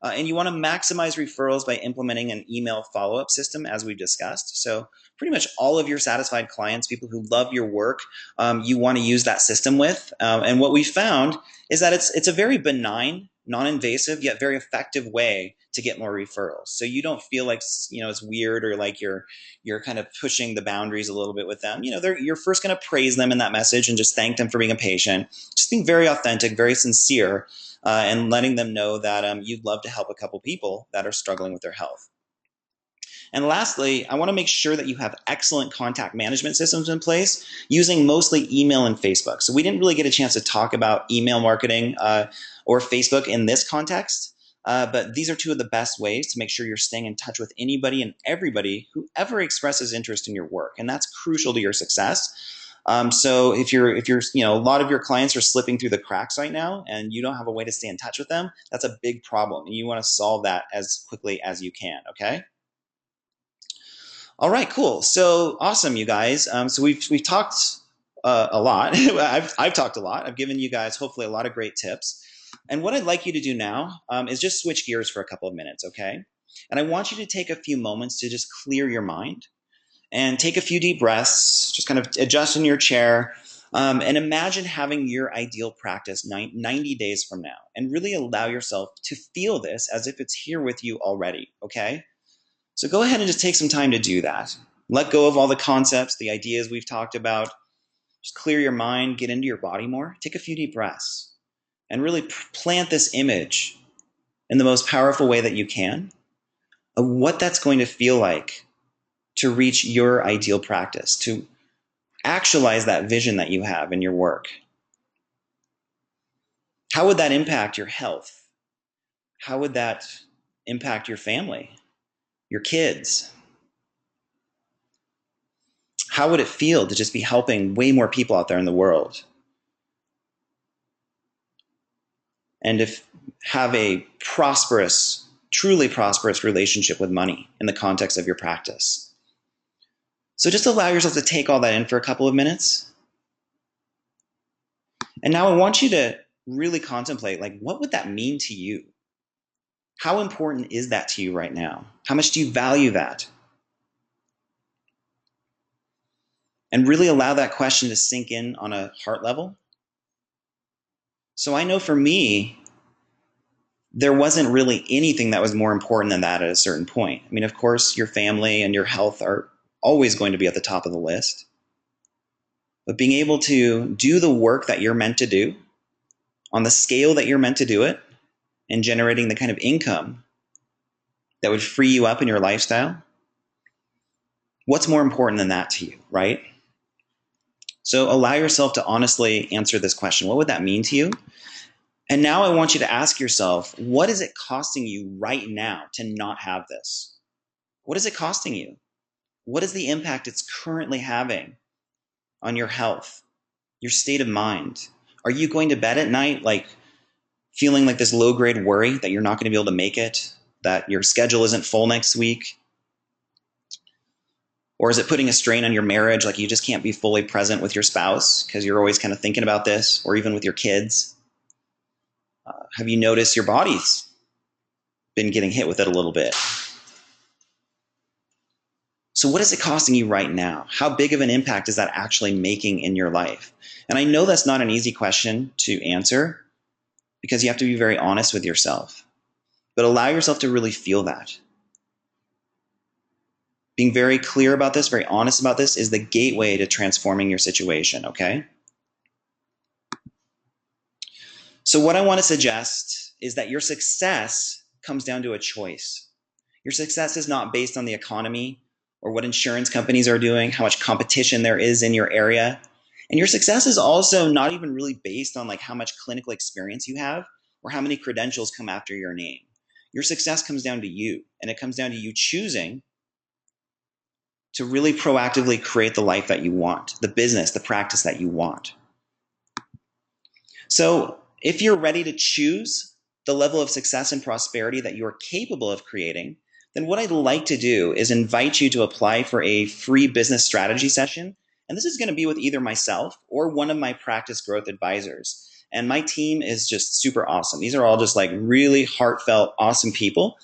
Speaker 1: And you want to maximize referrals by implementing an email follow-up system, as we've discussed. So pretty much all of your satisfied clients, people who love your work, you want to use that system with. And what we found is that it's a very benign, non-invasive, yet very effective way to get more referrals. So you don't feel like it's weird or like you're kind of pushing the boundaries a little bit with them. You're first going to praise them in that message and just thank them for being a patient. Just being very authentic, very sincere. And letting them know that you'd love to help a couple people that are struggling with their health. And lastly, I want to make sure that you have excellent contact management systems in place using mostly email and Facebook. So we didn't really get a chance to talk about email marketing or Facebook in this context, but these are two of the best ways to make sure you're staying in touch with anybody and everybody who ever expresses interest in your work. And that's crucial to your success. So if you're, a lot of your clients are slipping through the cracks right now and you don't have a way to stay in touch with them, that's a big problem. And you want to solve that as quickly as you can. Okay. All right, cool. So awesome, you guys. So we've talked a lot. I've talked a lot. I've given you guys hopefully a lot of great tips. And what I'd like you to do now is just switch gears for a couple of minutes. Okay. And I want you to take a few moments to just clear your mind. And take a few deep breaths, just kind of adjust in your chair, and imagine having your ideal practice 90 days from now. And really allow yourself to feel this as if it's here with you already, okay? So go ahead and just take some time to do that. Let go of all the concepts, the ideas we've talked about. Just clear your mind, get into your body more. Take a few deep breaths. And really plant this image in the most powerful way that you can of what that's going to feel like to reach your ideal practice, to actualize that vision that you have in your work. How would that impact your health? How would that impact your family, your kids? How would it feel to just be helping way more people out there in the world? And if have a prosperous, truly prosperous relationship with money in the context of your practice. So just allow yourself to take all that in for a couple of minutes. And now I want you to really contemplate, what would that mean to you? How important is that to you right now? How much do you value that? And really allow that question to sink in on a heart level. So I know for me, there wasn't really anything that was more important than that at a certain point. Of course, your family and your health are always going to be at the top of the list. But being able to do the work that you're meant to do on the scale that you're meant to do it and generating the kind of income that would free you up in your lifestyle, what's more important than that to you, right? So allow yourself to honestly answer this question. What would that mean to you? And now I want you to ask yourself, what is it costing you right now to not have this? What is it costing you? What is the impact it's currently having on your health, your state of mind? Are you going to bed at night like feeling like this low grade worry that you're not going to be able to make it, that your schedule isn't full next week? Or is it putting a strain on your marriage, like you just can't be fully present with your spouse because you're always kind of thinking about this, or even with your kids? Have you noticed your body's been getting hit with it a little bit? So what is it costing you right now? How big of an impact is that actually making in your life? And I know that's not an easy question to answer because you have to be very honest with yourself. But allow yourself to really feel that. Being very clear about this, very honest about this, is the gateway to transforming your situation, okay? So what I want to suggest is that your success comes down to a choice. Your success is not based on the economy or what insurance companies are doing, how much competition there is in your area. And your success is also not even really based on like how much clinical experience you have or how many credentials come after your name. Your success comes down to you, and it comes down to you choosing to really proactively create the life that you want, the business, the practice that you want. So if you're ready to choose the level of success and prosperity that you're capable of creating, then what I'd like to do is invite you to apply for a free business strategy session. And this is going to be with either myself or one of my practice growth advisors. And my team is just super awesome. These are all just like really heartfelt, awesome people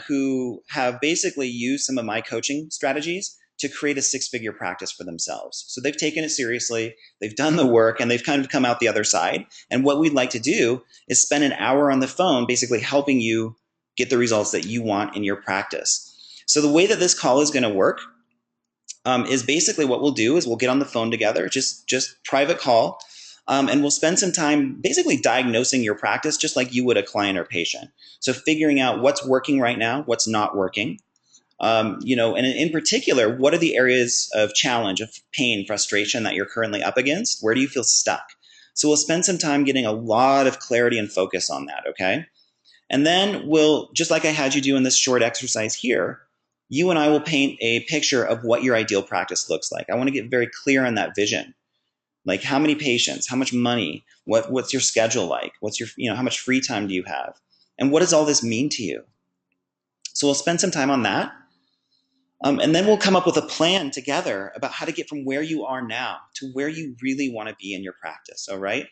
Speaker 1: who have basically used some of my coaching strategies to create a six-figure practice for themselves. So they've taken it seriously, they've done the work, and they've kind of come out the other side. And what we'd like to do is spend an hour on the phone basically helping you get the results that you want in your practice. So the way that this call is going to work is basically what we'll do is we'll get on the phone together, just private call, and we'll spend some time basically diagnosing your practice just like you would a client or patient. So figuring out what's working right now, what's not working, and in particular, what are the areas of challenge, of pain, frustration that you're currently up against? Where do you feel stuck? So we'll spend some time getting a lot of clarity and focus on that, okay? And then we'll, just like I had you do in this short exercise here, you and I will paint a picture of what your ideal practice looks like. I want to get very clear on that vision. Like how many patients, how much money, what's your schedule like? What's your, how much free time do you have? And what does all this mean to you? So we'll spend some time on that. And then we'll come up with a plan together about how to get from where you are now to where you really want to be in your practice. All right.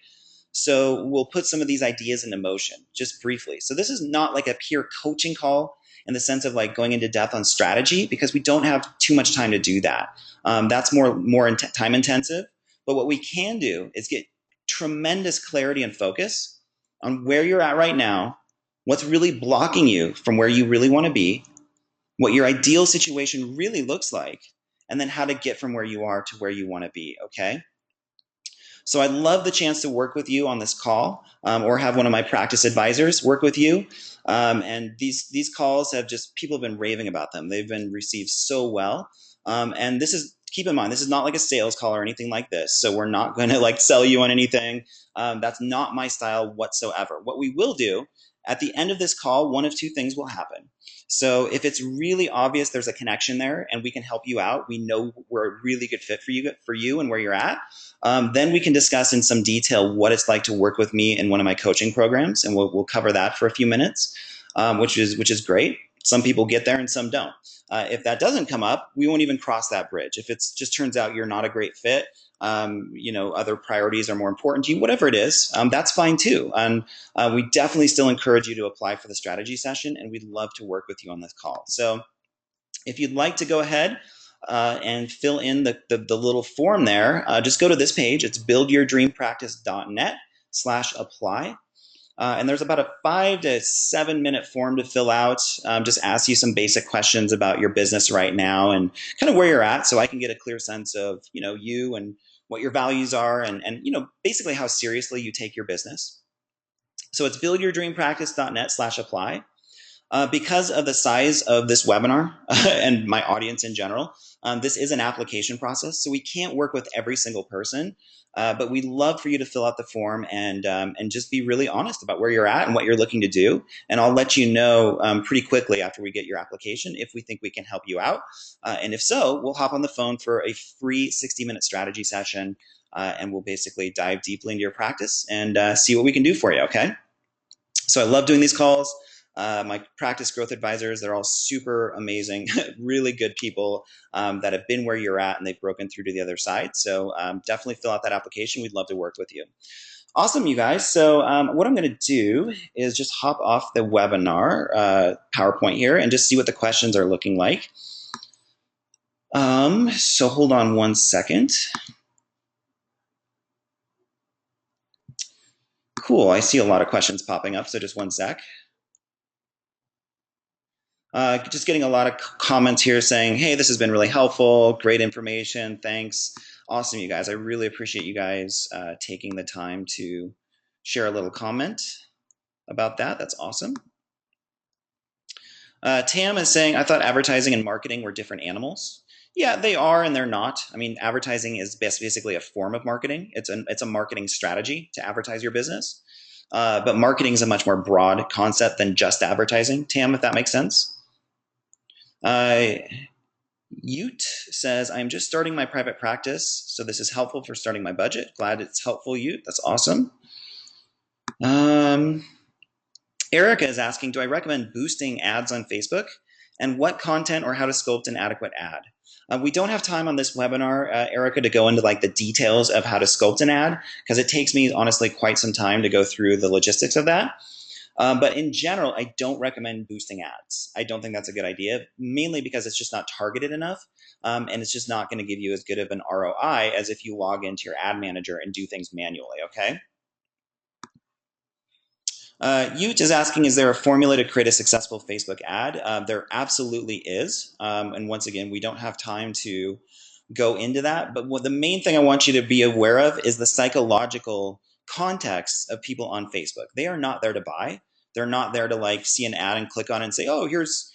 Speaker 1: So we'll put some of these ideas into motion just briefly. So this is not like a pure coaching call in the sense of like going into depth on strategy because we don't have too much time to do that. That's more time intensive. But what we can do is get tremendous clarity and focus on where you're at right now, what's really blocking you from where you really want to be, what your ideal situation really looks like, and then how to get from where you are to where you want to be, okay? So I'd love the chance to work with you on this call or have one of my practice advisors work with you. And these calls have just, people have been raving about them. They've been received so well. And this is, keep in mind, this is not like a sales call or anything like this. So we're not going to like sell you on anything. That's not my style whatsoever. What we will do at the end of this call, one of two things will happen. So if it's really obvious there's a connection there and we can help you out, we know we're a really good fit for you and where you're at, then we can discuss in some detail what it's like to work with me in one of my coaching programs, and we'll cover that for a few minutes, which is great. Some people get there and some don't. If that doesn't come up, we won't even cross that bridge. If it just turns out you're not a great fit, other priorities are more important to you, whatever it is, that's fine too. And we definitely still encourage you to apply for the strategy session, and we'd love to work with you on this call. So if you'd like to go ahead and fill in the little form there, just go to this page. It's buildyourdreampractice.net/apply. And there's about a 5 to 7 minute form to fill out. Just ask you some basic questions about your business right now and kind of where you're at, so I can get a clear sense of you and what your values are, and basically how seriously you take your business. So it's buildyourdreampractice.net/apply. Because of the size of this webinar and my audience in general, this is an application process, so we can't work with every single person. But we'd love for you to fill out the form and just be really honest about where you're at and what you're looking to do. And I'll let you know pretty quickly after we get your application if we think we can help you out. And if so, we'll hop on the phone for a free 60-minute strategy session, and we'll basically dive deeply into your practice and see what we can do for you, okay? So I love doing these calls. My practice growth advisors, they're all super amazing, really good people that have been where you're at and they've broken through to the other side. So definitely fill out that application. We'd love to work with you. Awesome, you guys. So what I'm going to do is just hop off the webinar PowerPoint here and just see what the questions are looking like. So hold on one second. Cool. I see a lot of questions popping up, so just one sec. Just getting a lot of comments here saying, hey, this has been really helpful. Great information. Thanks. Awesome, you guys. I really appreciate you guys taking the time to share a little comment about that. That's awesome. Tam is saying, I thought advertising and marketing were different animals. Yeah, they are and they're not. I mean, advertising is basically a form of marketing. It's a marketing strategy to advertise your business. But marketing is a much more broad concept than just advertising, Tam, if that makes sense. Ute says, I'm just starting my private practice, so this is helpful for starting my budget. Glad it's helpful, Ute. That's awesome. Erica is asking, do I recommend boosting ads on Facebook? And what content or how to sculpt an adequate ad? We don't have time on this webinar, Erica, to go into like the details of how to sculpt an ad, because it takes me honestly quite some time to go through the logistics of that. But in general, I don't recommend boosting ads. I don't think that's a good idea, mainly because it's just not targeted enough. And it's just not going to give you as good of an ROI as if you log into your ad manager and do things manually, okay? Ute is asking, is there a formula to create a successful Facebook ad? There absolutely is. And once again, we don't have time to go into that. But the main thing I want you to be aware of is the psychological context of people on Facebook. They are not there to buy. They're not there to like see an ad and click on it and say, oh, here's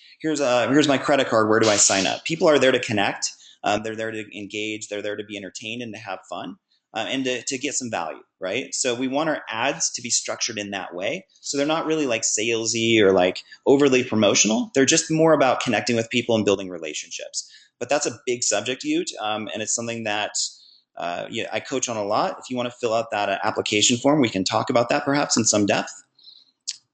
Speaker 1: my credit card. Where do I sign up? People are there to connect. They're there to engage. They're there to be entertained and to have fun. And to get some value, right? So we want our ads to be structured in that way. So they're not really like salesy or like overly promotional. They're just more about connecting with people and building relationships. But that's a big subject, Ute, and it's something that I coach on a lot. If you want to fill out that application form, we can talk about that perhaps in some depth.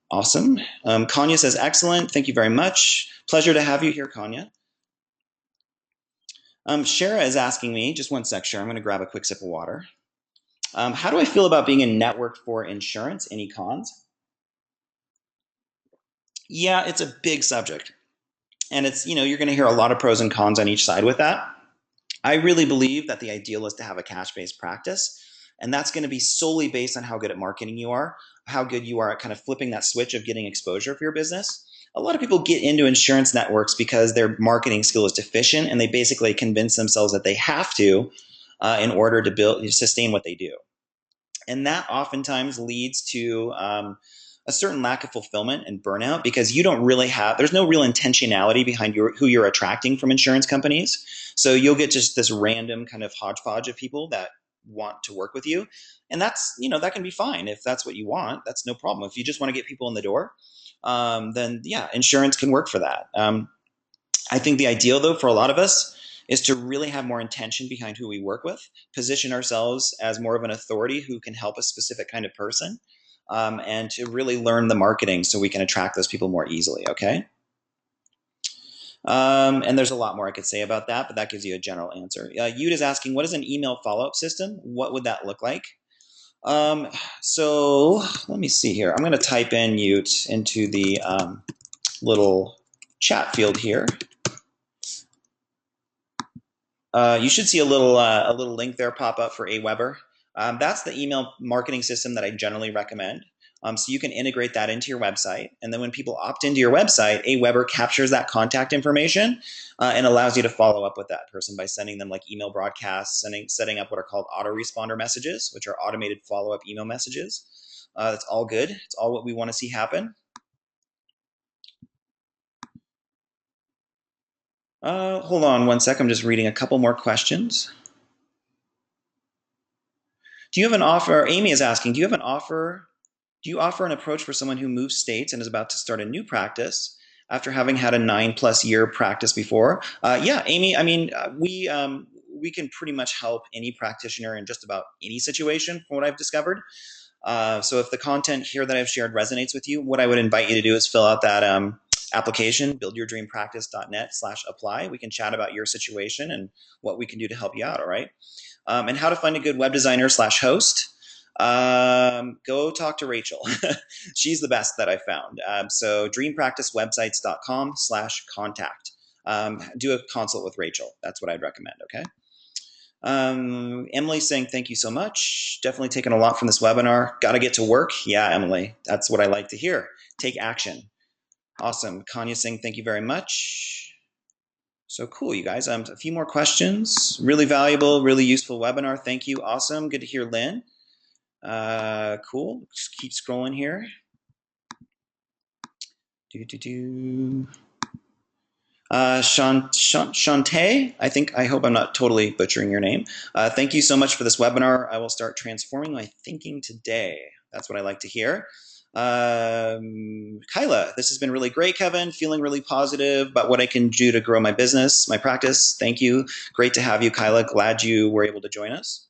Speaker 1: Awesome. Kanya says, excellent. Thank you very much. Pleasure to have you here, Kanya. Shara is asking me, just one sec, Shara, I'm going to grab a quick sip of water. How do I feel about being in network for insurance? Any cons? Yeah, it's a big subject. And it's, you're going to hear a lot of pros and cons on each side with that. I really believe that the ideal is to have a cash-based practice. And that's going to be solely based on how good at marketing you are, how good you are at kind of flipping that switch of getting exposure for your business. A lot of people get into insurance networks because their marketing skill is deficient and they basically convince themselves that they have to in order to sustain what they do. And that oftentimes leads to a certain lack of fulfillment and burnout because you don't really there's no real intentionality behind who you're attracting from insurance companies. So you'll get just this random kind of hodgepodge of people that want to work with you. And that's, that can be fine. If that's what you want, that's no problem. If you just want to get people in the door, then yeah, insurance can work for that. I think the ideal though, for a lot of us, is to really have more intention behind who we work with, position ourselves as more of an authority who can help a specific kind of person, and to really learn the marketing so we can attract those people more easily, okay? And there's a lot more I could say about that, but that gives you a general answer. Ute is asking, what is an email follow-up system? What would that look like? So let me see here. I'm going to type in Ute into the little chat field here. You should see a little link there pop up for Aweber. That's the email marketing system that I generally recommend. So you can integrate that into your website. And then when people opt into your website, Aweber captures that contact information and allows you to follow up with that person by sending them like email broadcasts, setting up what are called autoresponder messages, which are automated follow-up email messages. That's all good. It's all what we want to see happen. Hold on one sec. I'm just reading a couple more questions. Do you have an offer? Amy is asking, do you have an offer? Do you offer an approach for someone who moves states and is about to start a new practice after having had a 9+ year practice before? Yeah, Amy. I mean, we can pretty much help any practitioner in just about any situation, from what I've discovered. So if the content here that I've shared resonates with you, what I would invite you to do is fill out that application, buildyourdreampractice.net/apply. We can chat about your situation and what we can do to help you out. All right. And how to find a good web designer/host. Go talk to Rachel. She's the best that I found. So dreampracticewebsites.com/contact. Do a consult with Rachel. That's what I'd recommend. Okay. Emily's saying thank you so much. Definitely taken a lot from this webinar. Got to get to work. Yeah, Emily, that's what I like to hear. Take action. Awesome. Kanya saying thank you very much. So cool, you guys. A few more questions. Really valuable, really useful webinar. Thank you. Awesome. Good to hear Lynn. Cool. Just keep scrolling here. Shantae, I hope I'm not totally butchering your name. Thank you so much for this webinar. I will start transforming my thinking today. That's what I like to hear. Kyla, this has been really great, Kevin. Feeling really positive about what I can do to grow my business, my practice. Thank you. Great to have you, Kyla. Glad you were able to join us.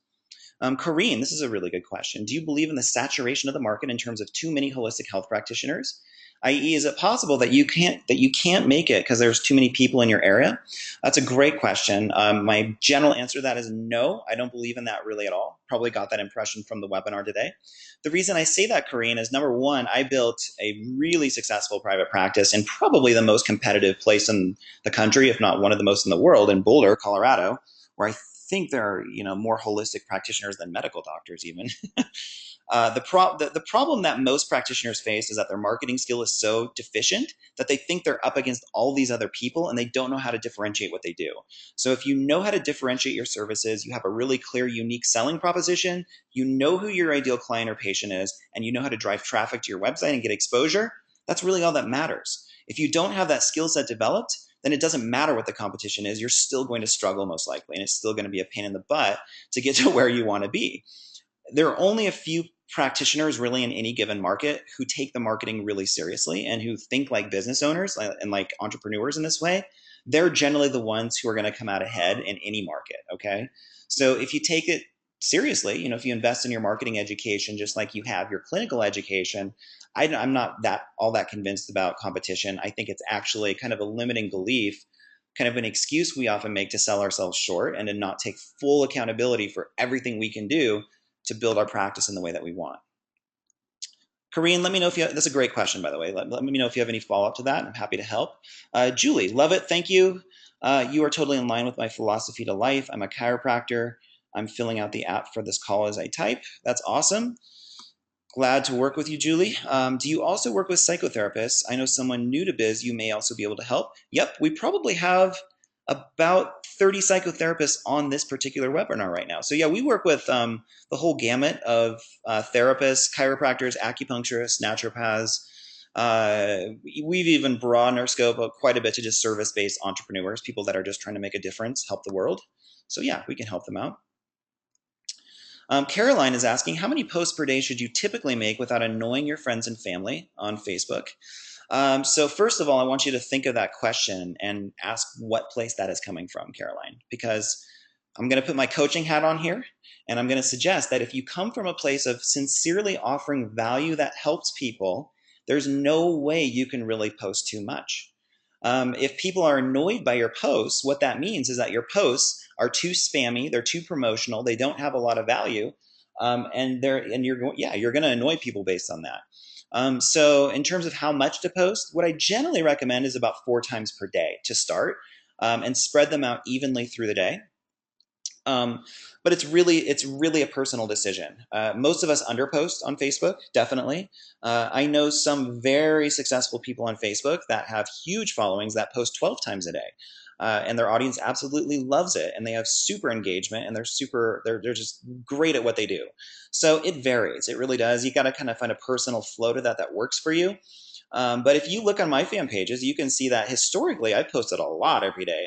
Speaker 1: Corrine, this is a really good question. Do you believe in the saturation of the market in terms of too many holistic health practitioners? I.e., is it possible that you can't make it because there's too many people in your area? That's a great question. My general answer to that is no. I don't believe in that really at all. Probably got that impression from the webinar today. The reason I say that, Corrine, is number one, I built a really successful private practice in probably the most competitive place in the country, if not one of the most in the world, in Boulder, Colorado, where I think there are more holistic practitioners than medical doctors even. The problem that most practitioners face is that their marketing skill is so deficient that they think they're up against all these other people and they don't know how to differentiate what they do. So if you know how to differentiate your services, you have a really clear, unique selling proposition, you know who your ideal client or patient is, and you know how to drive traffic to your website and get exposure, that's really all that matters. If you don't have that skill set developed, then it doesn't matter what the competition is. You're still going to struggle most likely, and it's still going to be a pain in the butt to get to where you want to be. There are only a few practitioners really in any given market who take the marketing really seriously and who think like business owners and like entrepreneurs in this way. They're generally the ones who are going to come out ahead in any market. Okay. So if you take it seriously, if you invest in your marketing education, just like you have your clinical education, I'm not all that convinced about competition. I think it's actually kind of a limiting belief, kind of an excuse we often make to sell ourselves short and to not take full accountability for everything we can do to build our practice in the way that we want. Corrine, let me know if that's a great question, by the way. Let me know if you have any follow-up to that. I'm happy to help. Julie, love it. Thank you. You are totally in line with my philosophy to life. I'm a chiropractor. I'm filling out the app for this call as I type. That's awesome. Glad to work with you, Julie. Do you also work with psychotherapists? I know someone new to biz you may also be able to help. Yep, we probably have about 30 psychotherapists on this particular webinar right now. So yeah, we work with the whole gamut of therapists, chiropractors, acupuncturists, naturopaths. We've even broadened our scope quite a bit to just service-based entrepreneurs, people that are just trying to make a difference, help the world. So yeah, we can help them out. Caroline is asking, how many posts per day should you typically make without annoying your friends and family on Facebook? So first of all, I want you to think of that question and ask what place that is coming from, Caroline, because I'm going to put my coaching hat on here, and I'm going to suggest that if you come from a place of sincerely offering value that helps people, there's no way you can really post too much. If people are annoyed by your posts, what that means is that your posts are too spammy, they're too promotional, they don't have a lot of value, and you're going to annoy people based on that. So in terms of how much to post, what I generally recommend is about 4 times per day to start, and spread them out evenly through the day. But it's really a personal decision. Most of us underpost on Facebook, definitely. I know some very successful people on Facebook that have huge followings that post 12 times a day. And their audience absolutely loves it, and they have super engagement, and they're just great at what they do. So it varies. It really does. You got to kind of find a personal flow to that works for you. But if you look on my fan pages, you can see that historically I posted a lot every day.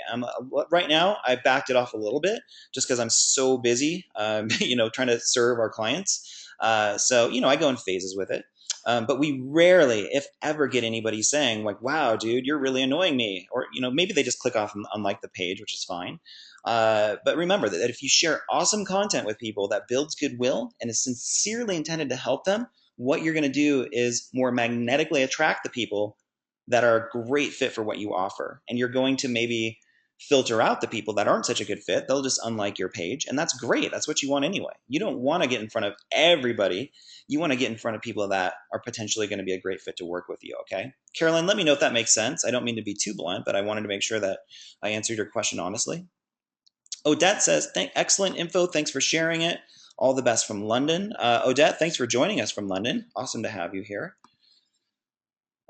Speaker 1: Right now, I backed it off a little bit just because I'm so busy, trying to serve our clients. So I go in phases with it. But we rarely, if ever, get anybody saying like, "Wow, dude, you're really annoying me," or maybe they just click off and unlike the page, which is fine. But remember that if you share awesome content with people that builds goodwill and is sincerely intended to help them, what you're going to do is more magnetically attract the people that are a great fit for what you offer. And you're going to maybe filter out the people that aren't such a good fit. They'll just unlike your page. And that's great. That's what you want anyway. You don't want to get in front of everybody. You want to get in front of people that are potentially going to be a great fit to work with you. Okay. Caroline, let me know if that makes sense. I don't mean to be too blunt, but I wanted to make sure that I answered your question honestly. Odette says, excellent info. Thanks for sharing it. All the best from London. Odette, thanks for joining us from London. Awesome to have you here.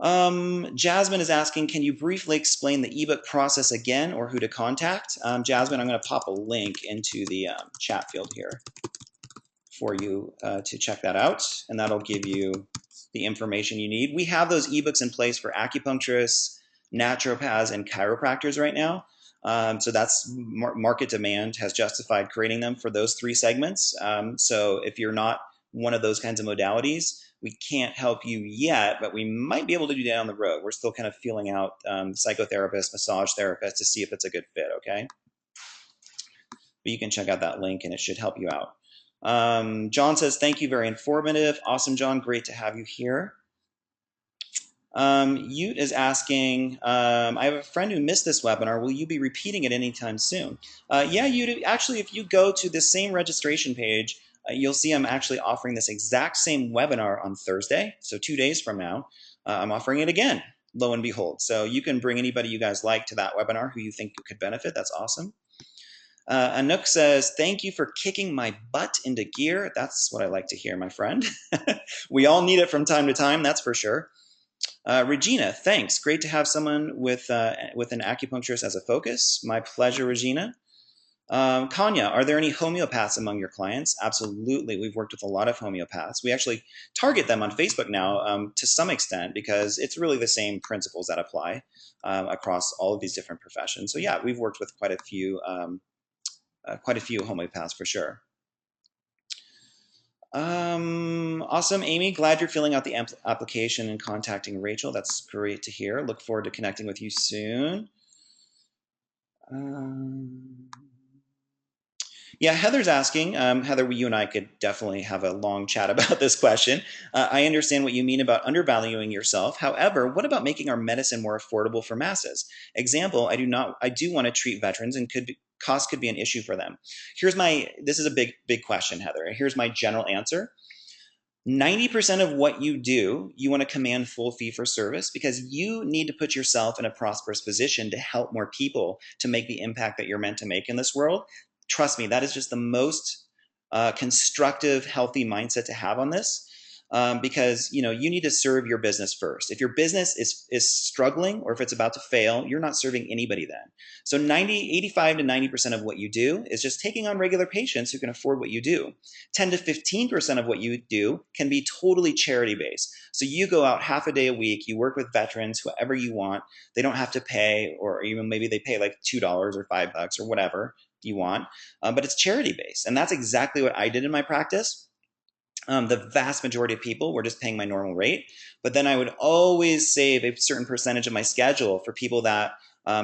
Speaker 1: Jasmine is asking, can you briefly explain the ebook process again or who to contact? Jasmine, I'm going to pop a link into the chat field here for you to check that out, and that'll give you the information you need. We have those ebooks in place for acupuncturists, naturopaths, and chiropractors right now. So that's market demand has justified creating them for those three segments. So if you're not one of those kinds of modalities, we can't help you yet, but we might be able to do that down the road. We're still kind of feeling out psychotherapists, massage therapists to see if it's a good fit, okay? But you can check out that link and it should help you out. John says, thank you, very informative. Awesome, John, great to have you here. Ute is asking, I have a friend who missed this webinar. Will you be repeating it anytime soon? Yeah, Ute, actually, if you go to the same registration page, you'll see I'm actually offering this exact same webinar on Thursday, so 2 days from now. I'm offering it again, lo and behold. So you can bring anybody you guys like to that webinar who you think could benefit. That's awesome. Anouk says, thank you for kicking my butt into gear. That's what I like to hear, my friend. We all need it from time to time, that's for sure. Regina, thanks. Great to have someone with an acupuncturist as a focus. My pleasure, Regina. Kanya, are there any homeopaths among your clients? Absolutely. We've worked with a lot of homeopaths. We actually target them on Facebook now to some extent because it's really the same principles that apply across all of these different professions. So yeah, we've worked with quite a few homeopaths for sure. Awesome, Amy. Glad you're filling out the application and contacting Rachel. That's great to hear. Look forward to connecting with you soon. Yeah, Heather's asking. Heather, you and I could definitely have a long chat about this question. I understand what you mean about undervaluing yourself. However, what about making our medicine more affordable for masses? Example, I do want to treat veterans and cost could be an issue for them. This is a big question, Heather. Here's my general answer. 90% of what you do, you want to command full fee for service because you need to put yourself in a prosperous position to help more people to make the impact that you're meant to make in this world. Trust me, that is just the most constructive, healthy mindset to have on this. Because you need to serve your business first. If your business is struggling or if it's about to fail, you're not serving anybody then. So 85 to 90% of what you do is just taking on regular patients who can afford what you do. 10 to 15% of what you do can be totally charity based. So you go out half a day a week, you work with veterans, whoever you want. They don't have to pay, or even maybe they pay like $2 or $5 or whatever you want, but it's charity based. And that's exactly what I did in my practice. The vast majority of people were just paying my normal rate, but then I would always save a certain percentage of my schedule for people that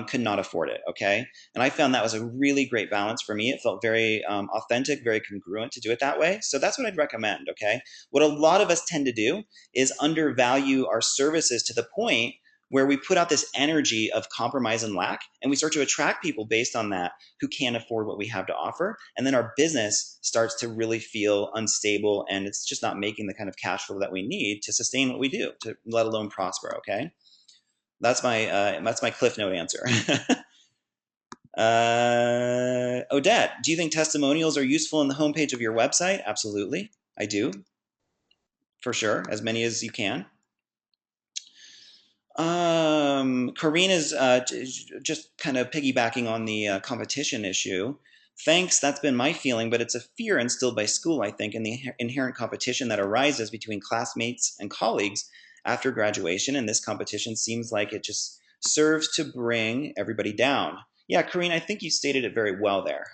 Speaker 1: could not afford it, okay? And I found that was a really great balance for me. It felt very authentic, very congruent to do it that way. So that's what I'd recommend, okay? What a lot of us tend to do is undervalue our services to the point where we put out this energy of compromise and lack, and we start to attract people based on that who can't afford what we have to offer. And then our business starts to really feel unstable, and it's just not making the kind of cash flow that we need to sustain what we do, to let alone prosper, okay? That's my Cliff Note answer. Odette, do you think testimonials are useful in the homepage of your website? Absolutely, I do, for sure, as many as you can. Corrine is just kind of piggybacking on the competition issue. Thanks, that's been my feeling, but it's a fear instilled by school, I think, and the inherent competition that arises between classmates and colleagues after graduation, and this competition seems like it just serves to bring everybody down. Yeah, Karine, I think you stated it very well there.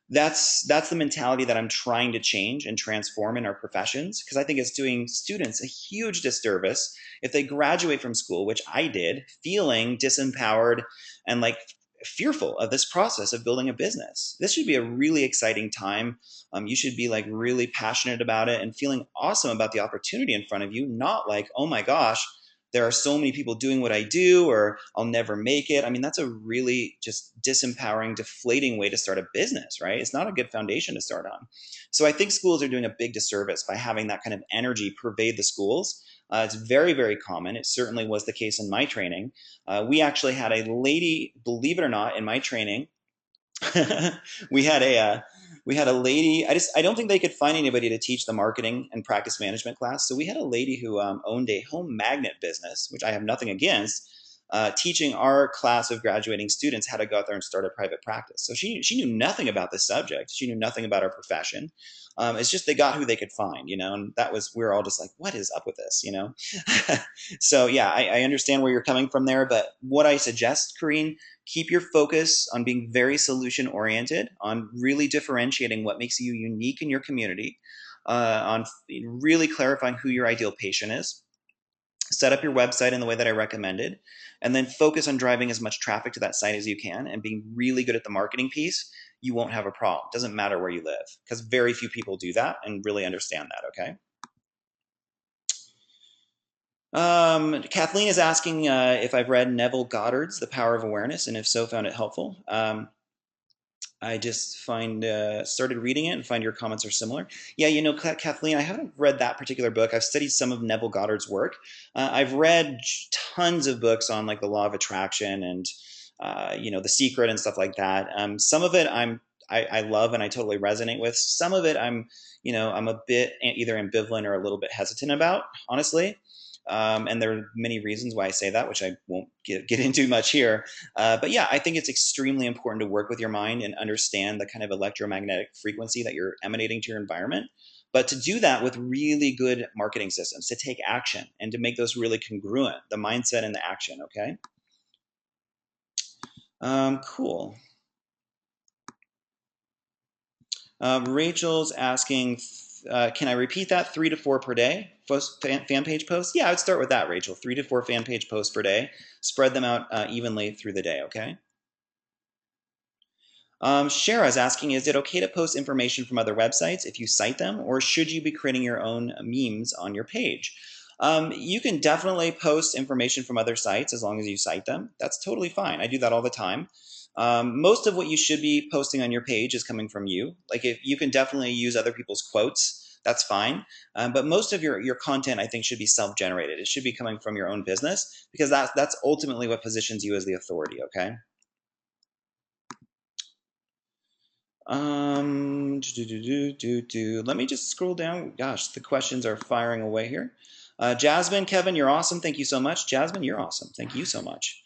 Speaker 1: That's the mentality that I'm trying to change and transform in our professions, because I think it's doing students a huge disservice if they graduate from school, which I did, feeling disempowered and like fearful of this process of building a business. This should be a really exciting time. You should be like really passionate about it and feeling awesome about the opportunity in front of you, not like, oh my gosh, there are so many people doing what I do, or I'll never make it. I mean, that's a really just disempowering, deflating way to start a business, right? It's not a good foundation to start on. So I think schools are doing a big disservice by having that kind of energy pervade the schools. It's very, very common. It certainly was the case in my training. We actually had a lady, believe it or not, in my training. we had a we had a lady. I don't think they could find anybody to teach the marketing and practice management class. So we had a lady who owned a home magnet business, which I have nothing against, teaching our class of graduating students how to go out there and start a private practice. So she knew nothing about the subject. She knew nothing about our profession. It's just they got who they could find, and that was, we were all just like, what is up with this? So yeah, I understand where you're coming from there, but what I suggest, Karine, keep your focus on being very solution oriented, on really differentiating what makes you unique in your community, on really clarifying who your ideal patient is. Set up your website in the way that I recommended, and then focus on driving as much traffic to that site as you can and being really good at the marketing piece. You won't have a problem. It doesn't matter where you live, because very few people do that and really understand that, okay? Kathleen is asking if I've read Neville Goddard's The Power of Awareness, and if so, found it helpful. I just started reading it and find your comments are similar. Yeah, Kathleen, I haven't read that particular book. I've studied some of Neville Goddard's work. I've read tons of books on like the law of attraction and The Secret and stuff like that. Some of it I love and I totally resonate with. Some of it I'm a bit either ambivalent or a little bit hesitant about, honestly. And there are many reasons why I say that, which I won't get into much here. But yeah, I think it's extremely important to work with your mind and understand the kind of electromagnetic frequency that you're emanating to your environment. But to do that with really good marketing systems, to take action and to make those really congruent, the mindset and the action, okay? Cool. Rachel's asking, can I repeat that 3 to 4 per day? Fan page posts? Yeah, I would start with that, Rachel. 3 to 4 fan page posts per day. Spread them out evenly through the day, okay? Shara is asking, is it okay to post information from other websites if you cite them, or should you be creating your own memes on your page? You can definitely post information from other sites as long as you cite them. That's totally fine. I do that all the time. Most of what you should be posting on your page is coming from you. Like, if you can definitely use other people's quotes, that's fine. But most of your content, I think, should be self-generated. It should be coming from your own business, because that's ultimately what positions you as the authority, okay? Let me just scroll down. Gosh, the questions are firing away here. Jasmine, Kevin, you're awesome. Thank you so much. Jasmine, you're awesome. Thank you so much.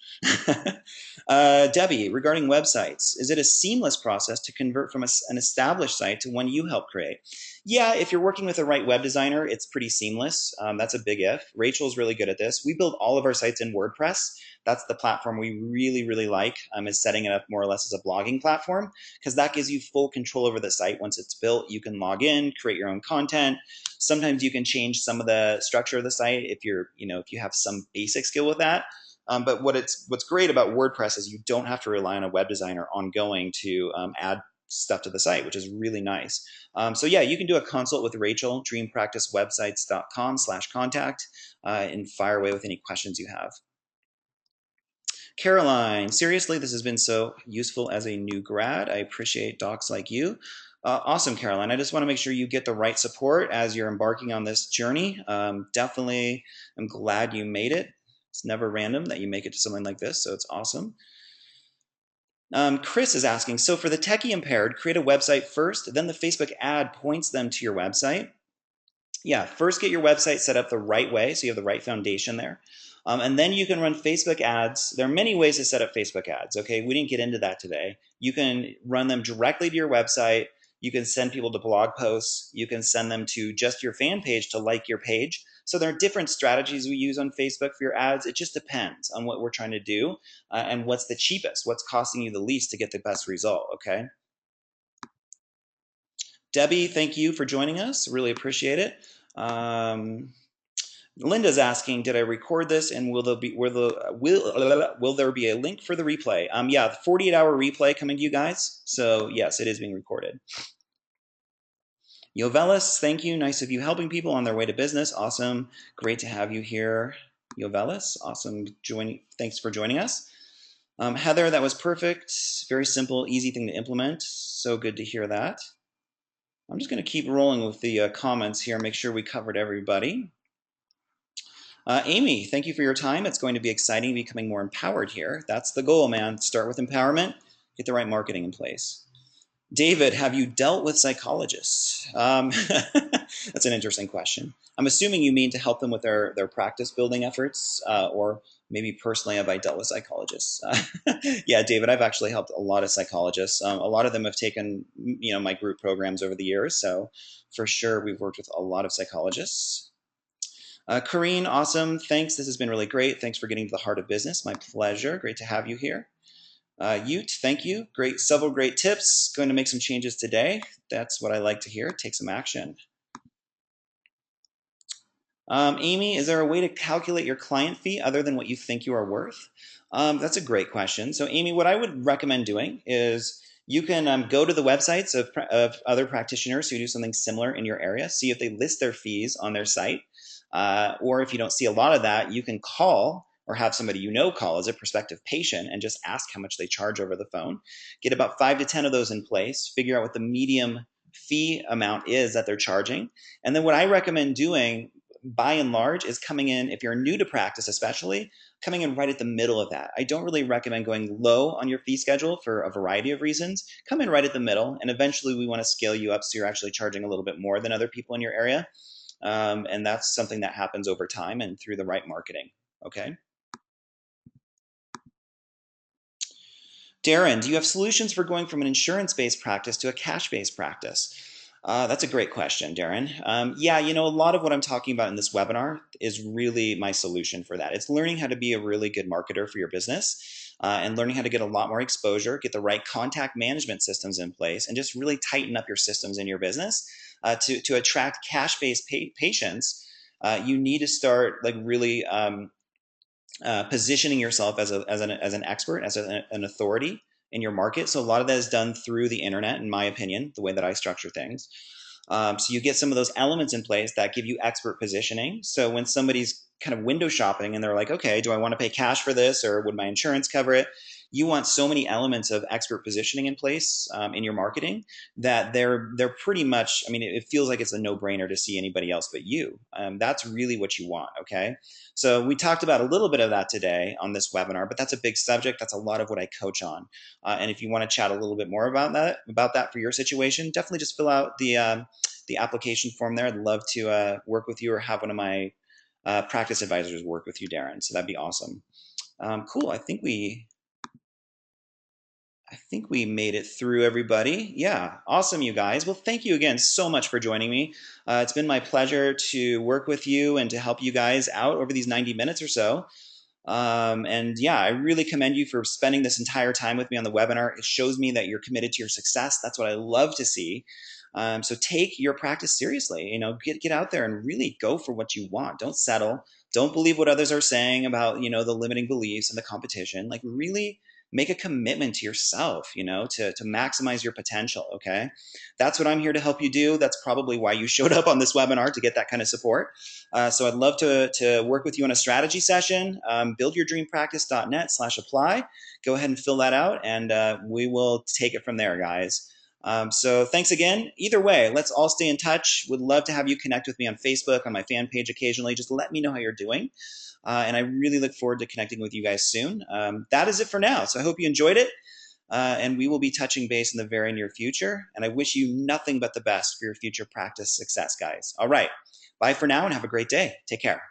Speaker 1: Debbie, regarding websites, is it a seamless process to convert from an established site to one you help create? Yeah, if you're working with the right web designer, it's pretty seamless. That's a big if. Rachel's really good at this. We build all of our sites in WordPress. That's the platform we really, really like, is setting it up more or less as a blogging platform, because that gives you full control over the site. Once it's built, you can log in, create your own content. Sometimes you can change some of the structure of the site if if you have some basic skill with that. But what's great about WordPress is you don't have to rely on a web designer ongoing to add stuff to the site, which is really nice. So yeah, you can do a consult with Rachel, dreampracticewebsites.com/contact, and fire away with any questions you have. Caroline, seriously, this has been so useful as a new grad. I appreciate docs like you. Awesome, Caroline. I just want to make sure you get the right support as you're embarking on this journey. Definitely, I'm glad you made it. It's never random that you make it to something like this, so it's awesome. Chris is asking, so for the techie impaired, create a website first, then the Facebook ad points them to your website. Yeah, first get your website set up the right way so you have the right foundation there. And then you can run Facebook ads. There are many ways to set up Facebook ads, okay? We didn't get into that today. You can run them directly to your website. You can send people to blog posts. You can send them to just your fan page to like your page. So there are different strategies we use on Facebook for your ads. It just depends on what we're trying to do and what's the cheapest, what's costing you the least to get the best result, okay? Debbie, thank you for joining us. Really appreciate it. Linda's asking, did I record this and will there be a link for the replay? Yeah, the 48-hour replay coming to you guys. So yes, it is being recorded. Yovelis, thank you. Nice of you helping people on their way to business. Awesome. Great to have you here, Yovelis. Awesome. Thanks for joining us. Heather, that was perfect. Very simple, easy thing to implement. So good to hear that. I'm just going to keep rolling with the comments here, make sure we covered everybody. Amy, thank you for your time. It's going to be exciting, becoming more empowered here. That's the goal, man. Start with empowerment, get the right marketing in place. David, have you dealt with psychologists? That's an interesting question. I'm assuming you mean to help them with their practice building efforts, or maybe personally have I dealt with psychologists? Yeah, David, I've actually helped a lot of psychologists. A lot of them have taken my group programs over the years, so for sure we've worked with a lot of psychologists. Corrine, awesome. Thanks. This has been really great. Thanks for getting to the heart of business. My pleasure. Great to have you here. Ute, thank you. Several great tips. Going to make some changes today. That's what I like to hear. Take some action. Amy, is there a way to calculate your client fee other than what you think you are worth? That's a great question. So Amy, what I would recommend doing is you can go to the websites of other practitioners who do something similar in your area, see if they list their fees on their site. Or if you don't see a lot of that, you can call or have somebody call as a prospective patient and just ask how much they charge over the phone. Get about 5 to 10 of those in place, figure out what the medium fee amount is that they're charging. And then what I recommend doing by and large is coming in, if you're new to practice especially, coming in right at the middle of that. I don't really recommend going low on your fee schedule for a variety of reasons. Come in right at the middle, and eventually we want to scale you up so you're actually charging a little bit more than other people in your area. And that's something that happens over time and through the right marketing, okay? Darren, do you have solutions for going from an insurance-based practice to a cash-based practice? That's a great question, Darren. Yeah, a lot of what I'm talking about in this webinar is really my solution for that. It's learning how to be a really good marketer for your business and learning how to get a lot more exposure, get the right contact management systems in place, and just really tighten up your systems in your business to attract cash-based patients. You need to start really positioning yourself as an expert, as an authority in your market. So a lot of that is done through the internet, in my opinion, the way that I structure things. So you get some of those elements in place that give you expert positioning. So when somebody's kind of window shopping and they're like, okay, do I want to pay cash for this or would my insurance cover it? You want so many elements of expert positioning in place in your marketing that they're pretty much, it feels like it's a no-brainer to see anybody else but you. That's really what you want, okay? So we talked about a little bit of that today on this webinar, but that's a big subject. That's a lot of what I coach on. And if you want to chat a little bit more about that for your situation, definitely just fill out the application form there. I'd love to work with you or have one of my practice advisors work with you, Darren. So that'd be awesome. Cool. I think we made it through, everybody. Yeah, awesome, you guys. Well, thank you again so much for joining me. It's been my pleasure to work with you and to help you guys out over these 90 minutes or so. And yeah, I really commend you for spending this entire time with me on the webinar. It shows me that you're committed to your success. That's what I love to see. So take your practice seriously. Get out there and really go for what you want. Don't settle. Don't believe what others are saying about the limiting beliefs and the competition. Like really make a commitment to yourself. To maximize your potential. Okay, that's what I'm here to help you do. That's probably why you showed up on this webinar, to get that kind of support. So I'd love to work with you on a strategy session. Buildyourdreampractice.net/apply. Go ahead and fill that out, and we will take it from there, guys. So thanks again. Either way, let's all stay in touch. Would love to have you connect with me on Facebook, on my fan page occasionally. Just let me know how you're doing. And I really look forward to connecting with you guys soon. That is it for now. So I hope you enjoyed it. And we will be touching base in the very near future. And I wish you nothing but the best for your future practice success, guys. All right. Bye for now and have a great day. Take care.